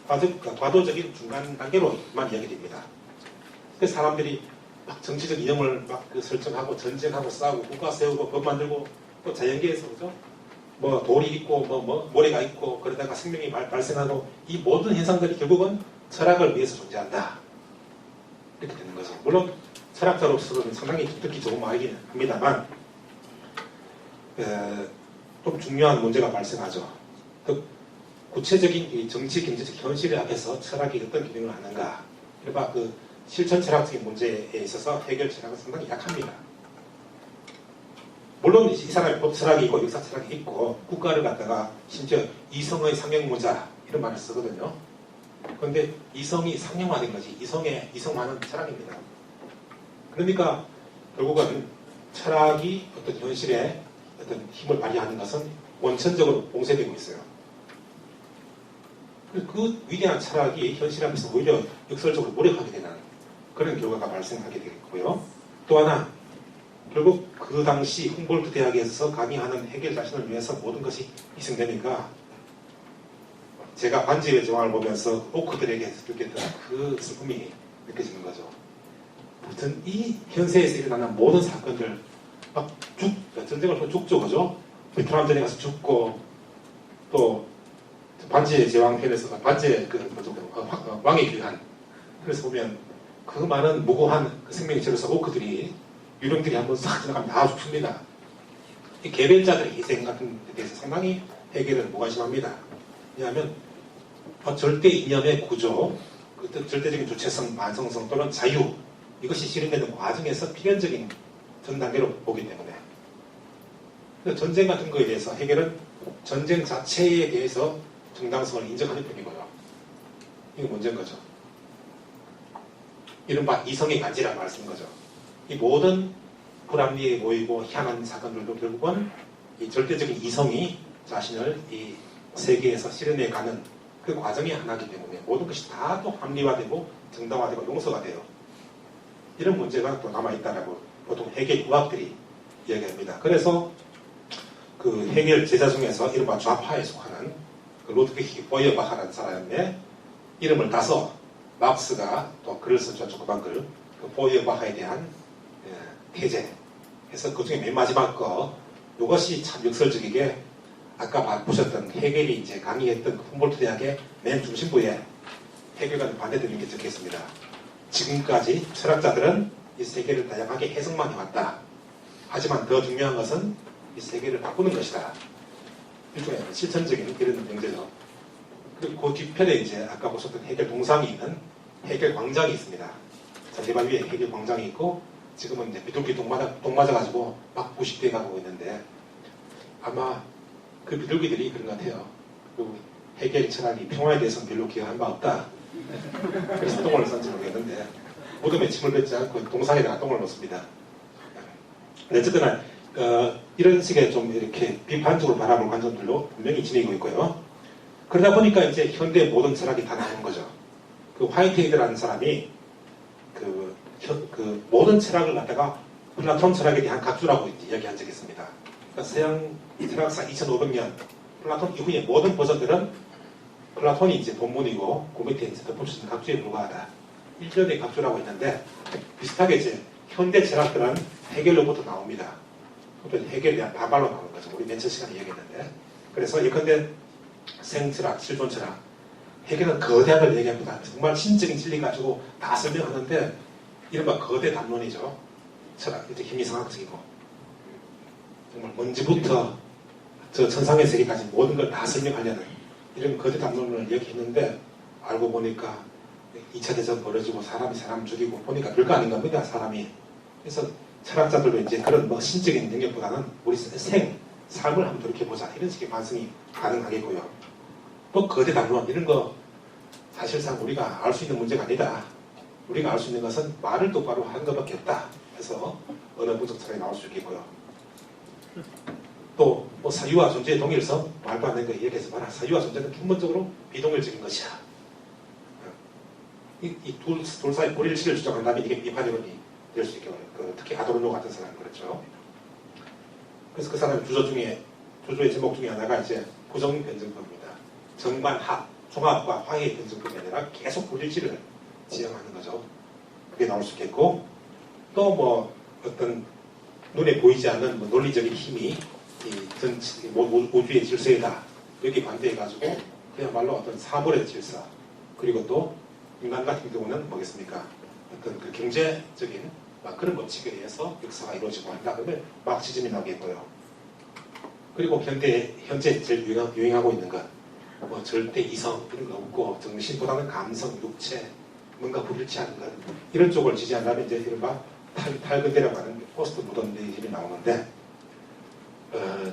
과도적인 중간 단계로만 이야기됩니다. 그래서 사람들이 막 정치적 이념을 막 설정하고 전쟁하고 싸우고 국가 세우고 법 만들고 또 자연계에서 그죠? 뭐 돌이 있고 뭐 모래가 있고 그러다가 생명이 발생하고 이 모든 현상들이 결국은 철학을 위해서 존재한다. 이렇게 되는 거죠. 물론 철학자로서는 상당히 듣기 좋은 말이긴 합니다만 좀 중요한 문제가 발생하죠. 그 구체적인 이 정치 경제적 현실 앞에서 철학이 어떤 기능을 하는가. 이른바 그 실천 철학적인 문제에 있어서 해결 철학은 상당히 약합니다. 물론 이 사람의 법 철학이 있고 역사 철학이 있고 국가를 갖다가 심지어 이성의 상형모자 이런 말을 쓰거든요. 그런데 이성이 상형화된 거지 이성화는 철학입니다. 그러니까 결국은 철학이 어떤 현실에 어떤 힘을 발휘하는 것은 원천적으로 봉쇄되고 있어요. 그 위대한 철학이 현실 앞에서 오히려 역설적으로 무력하게 되는 그런 결과가 발생하게 되겠고요. 또 하나 결국 그 당시 훔볼트 대학에서 강의하는 해겔 자신을 위해서 모든 것이 희생되니까 제가 반지의 제왕을 보면서 오크들에게 느꼈던 그 슬픔이 느껴지는 거죠. 아무튼 이 현세에서 일어나는 모든 사건들 막 전쟁을 또 죽죠, 그죠? 베트남전에 가서 죽고 또 반지의 제왕 편에서 반지의 왕의 귀환 그래서 보면 그 많은 무고한 그 생명이 치러서 오크들이 유령들이 한번 싹 지나가면 다 죽습니다. 이 개별자들의 희생 같은 데 대해서 상당히 해결은 무관심합니다. 왜냐하면 절대 이념의 구조, 그 절대적인 주체성, 만성성 또는 자유 이것이 실현되는 과정에서 필연적인 전 단계로 보기 때문에 전쟁 같은 거에 대해서 해결은 전쟁 자체에 대해서 정당성을 인정하는 편이고요. 이게 문제인 거죠. 이른바 이성의 간지라는 말씀인 거죠. 이 모든 불합리에 모이고 희한한 사건들도 결국은 이 절대적인 이성이 자신을 이 세계에서 실현해가는 그 과정의 하나이기 때문에 모든 것이 다 또 합리화되고 정당화되고 용서가 돼요. 이런 문제가 또 남아있다라고 보통 해겔 의학들이 이야기합니다. 그래서 그 해겔 제자 중에서 이른바 좌파에 속하는 그 로드비히 보이어바하라는 사람의 이름을 따서 막스가 또 글을 썼죠. 조그만 글. 그 보이어바하에 대한 태제. 그래서 그 중에 맨 마지막 거 이것이 참 역설적이게 아까 보셨던 해겔이 이제 강의했던 그 훔볼트 대학의 맨 중심부에 해겔과는 반대되는 게 적혀 있습니다. 지금까지 철학자들은 이 세계를 다양하게 해석만 해왔다. 하지만 더 중요한 것은 이 세계를 바꾸는 것이다. 일종의 실천적인 이런 명제죠. 그리고 그 뒤편에 이제 아까 보셨던 해겔 동상이 있는 해겔 광장이 있습니다. 잔디발 위에 해겔 광장이 있고 지금은 이제 비둘기 똥 맞아가지고 막 부식돼 가고 있는데 아마 그 비둘기들이 그런 것 같아요. 그리고 해겔 철학이 평화에 대해서는 별로 기여한 바 없다. 그래서 똥을 싼지 모르겠는데 무덤에 침을 뱉지 않고 동상에다가 똥을 놓습니다. 어쨌거나 이런 식의 좀 이렇게 비판적으로 바라볼 관점들로 분명히 지니고 있고요. 그러다 보니까 이제 현대 모든 철학이 다 나오는 거죠. 그 화이트헤이드라는 사람이 그 모든 철학을 갖다가 플라톤 철학에 대한 각주라고 이야기한 적이 있습니다. 그러니까 서양 철학사 2500년 플라톤 이후의 모든 버전들은 플라톤이 이제 본문이고 그 밑에 이제 덧붙여진 각주에 불과하다. 1년의 각주라고 했는데 비슷하게 이제 현대 철학들은 해겔로부터 나옵니다. 해겔에 대한 반발로 나오는 거죠. 우리 맨 첫 시간에 얘기했는데. 그래서 예컨대 생철학, 실존철학. 해겔은 거대한 걸 얘기합니다. 정말 신적인 진리 가지고 다 설명하는데 이른바 거대 담론이죠. 철학, 이제 힘이 상학적이고 정말 먼지부터 저 천상의 세계까지 모든 걸 다 설명하려는 이런 거대 담론을 얘기했는데 알고 보니까 2차 대전 벌어지고 사람이 사람 죽이고 보니까 별거 아닌 겁니다. 사람이. 그래서 철학자들도 이제 그런 뭐 신적인 능력보다는 우리 삶을 한번 돌이켜보자 이런 식의 반성이 가능하겠고요. 또 거대 담론 이런 거 사실상 우리가 알 수 있는 문제가 아니다. 우리가 알 수 있는 것은 말을 똑바로 하는 것밖에 없다. 그래서 언어분석 철학이 나올 수 있겠고요. 또 뭐 사유와 존재의 동일성 말도 안 되는 거 얘기해서 봐라. 사유와 존재는 근본적으로 비동일적인 것이야. 이 둘 사이 불일치를 주장한다면 이게 비판이론이 될 수 있겠고요. 특히 아도르노 같은 사람은 그렇죠. 그래서 그 사람의 주조의 제목 중에 하나가 이제 부정변증법입니다. 정반합, 종합과 화해의 변증법이 아니라 계속 불일치를 지향하는 거죠. 그게 나올 수 있겠고 또 뭐 어떤 눈에 보이지 않는 뭐 논리적인 힘이 전 우주의 질서이다. 여기 반대해가지고 그야말로 어떤 사물의 질서, 그리고 또 인간 같은 경우는 뭐겠습니까? 어떤 그 경제적인 막 그런 법칙에 의해서 역사가 이루어지고 한다. 그러면 마르크시즘이 나오겠고요. 그리고 현재 제일 유행하고 있는 것, 뭐 절대 이성 이런 거 없고 정신보다는 감성, 육체, 뭔가 불일치하는 것, 이런 쪽을 지지한다면 이제 이른바 탈근대라고 하는 포스트 모더니즘이 나오는데,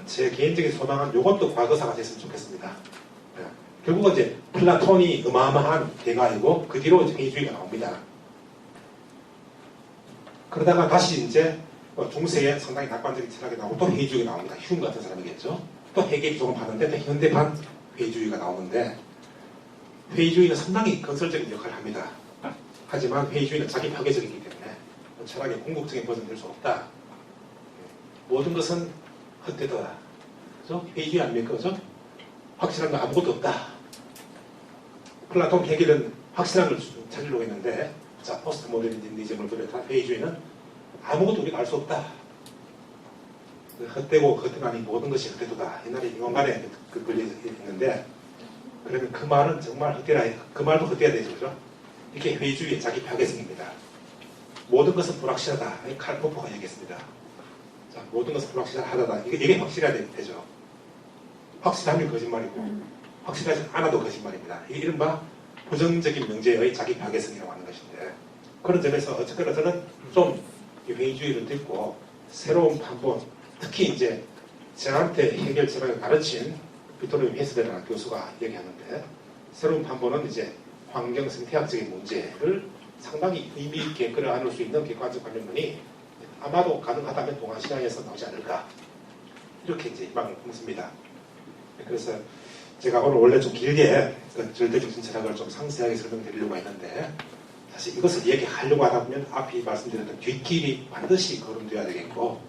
제 개인적인 소망은 이것도 과거사가 됐으면 좋겠습니다. 결국은 이제 플라톤이 어마어마한 대가이고 그 뒤로 이제 회의주의가 나옵니다. 그러다가 다시 이제 중세에 상당히 낙관적인 철학이 나오고 또 회의주의가 나옵니다. 휴m 같은 사람이겠죠. 또 해결이 조금 봤는데 또 현대판 회의주의가 나오는데, 회의주의는 상당히 건설적인 역할을 합니다. 하지만 회의주의는 자기 파괴적이기 때문에 철학의 궁극적인 버전이 될 수 없다. 모든 것은 헛되더라. 그죠? 회의주의 아닙니까? 그죠? 확실한 건 아무것도 없다. 플라톤, 헤겔은 확실한 걸 찾으려고 했는데, 자, 포스트 모더니즘을 비롯한 회의주의는 아무것도 우리가 알 수 없다. 헛되고 헛되나니 모든 것이 헛되도다. 옛날에 인간관에 걸려 있는데, 그러면 그 말은 정말 헛되라. 그 말도 헛되어야 되죠. 그죠? 이게 회의주의의 자기 파괴성입니다. 모든 것은 불확실하다. 칼 포퍼가 얘기했습니다. 자, 모든 것은 불확실하다. 이게 확실해야 되죠. 확실하면 거짓말이고, 확실하지 않아도 거짓말입니다. 이게 이른바 부정적인 명제의 자기 파괴성이라고 하는 것인데, 그런 점에서 어쨌거나 저는 좀 회의주의를 듣고 새로운 판본, 특히 이제 저한테 해결 철학을 가르친 비토르 헤스베르라는 교수가 얘기하는데, 새로운 판본은 이제 환경 생태학적인 문제를 상당히 의미 있게 끌어안을 수 있는 객관적 관념론이 아마도 가능하다면 동아시아에서 나오지 않을까, 이렇게 이제 희망을 품습니다. 그래서 제가 오늘 원래 좀 길게 절대정신 철학을 좀 상세하게 설명드리려고 했는데, 사실 이것을 얘기하려고 하다 보면 앞이 말씀드렸던 뒷길이 반드시 거론돼야 되겠고,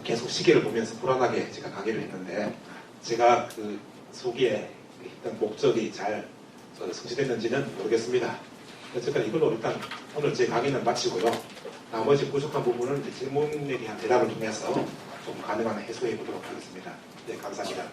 계속 시계를 보면서 불안하게 제가 강의를 했는데, 제가 그 소기에 했던 목적이 잘 성취됐는지는 모르겠습니다. 어쨌든 이걸로 일단 오늘 제 강의는 마치고요. 나머지 부족한 부분은 이제 질문에 대한 대답을 통해서 좀 가능한 해소해 보도록 하겠습니다. 네, 감사합니다.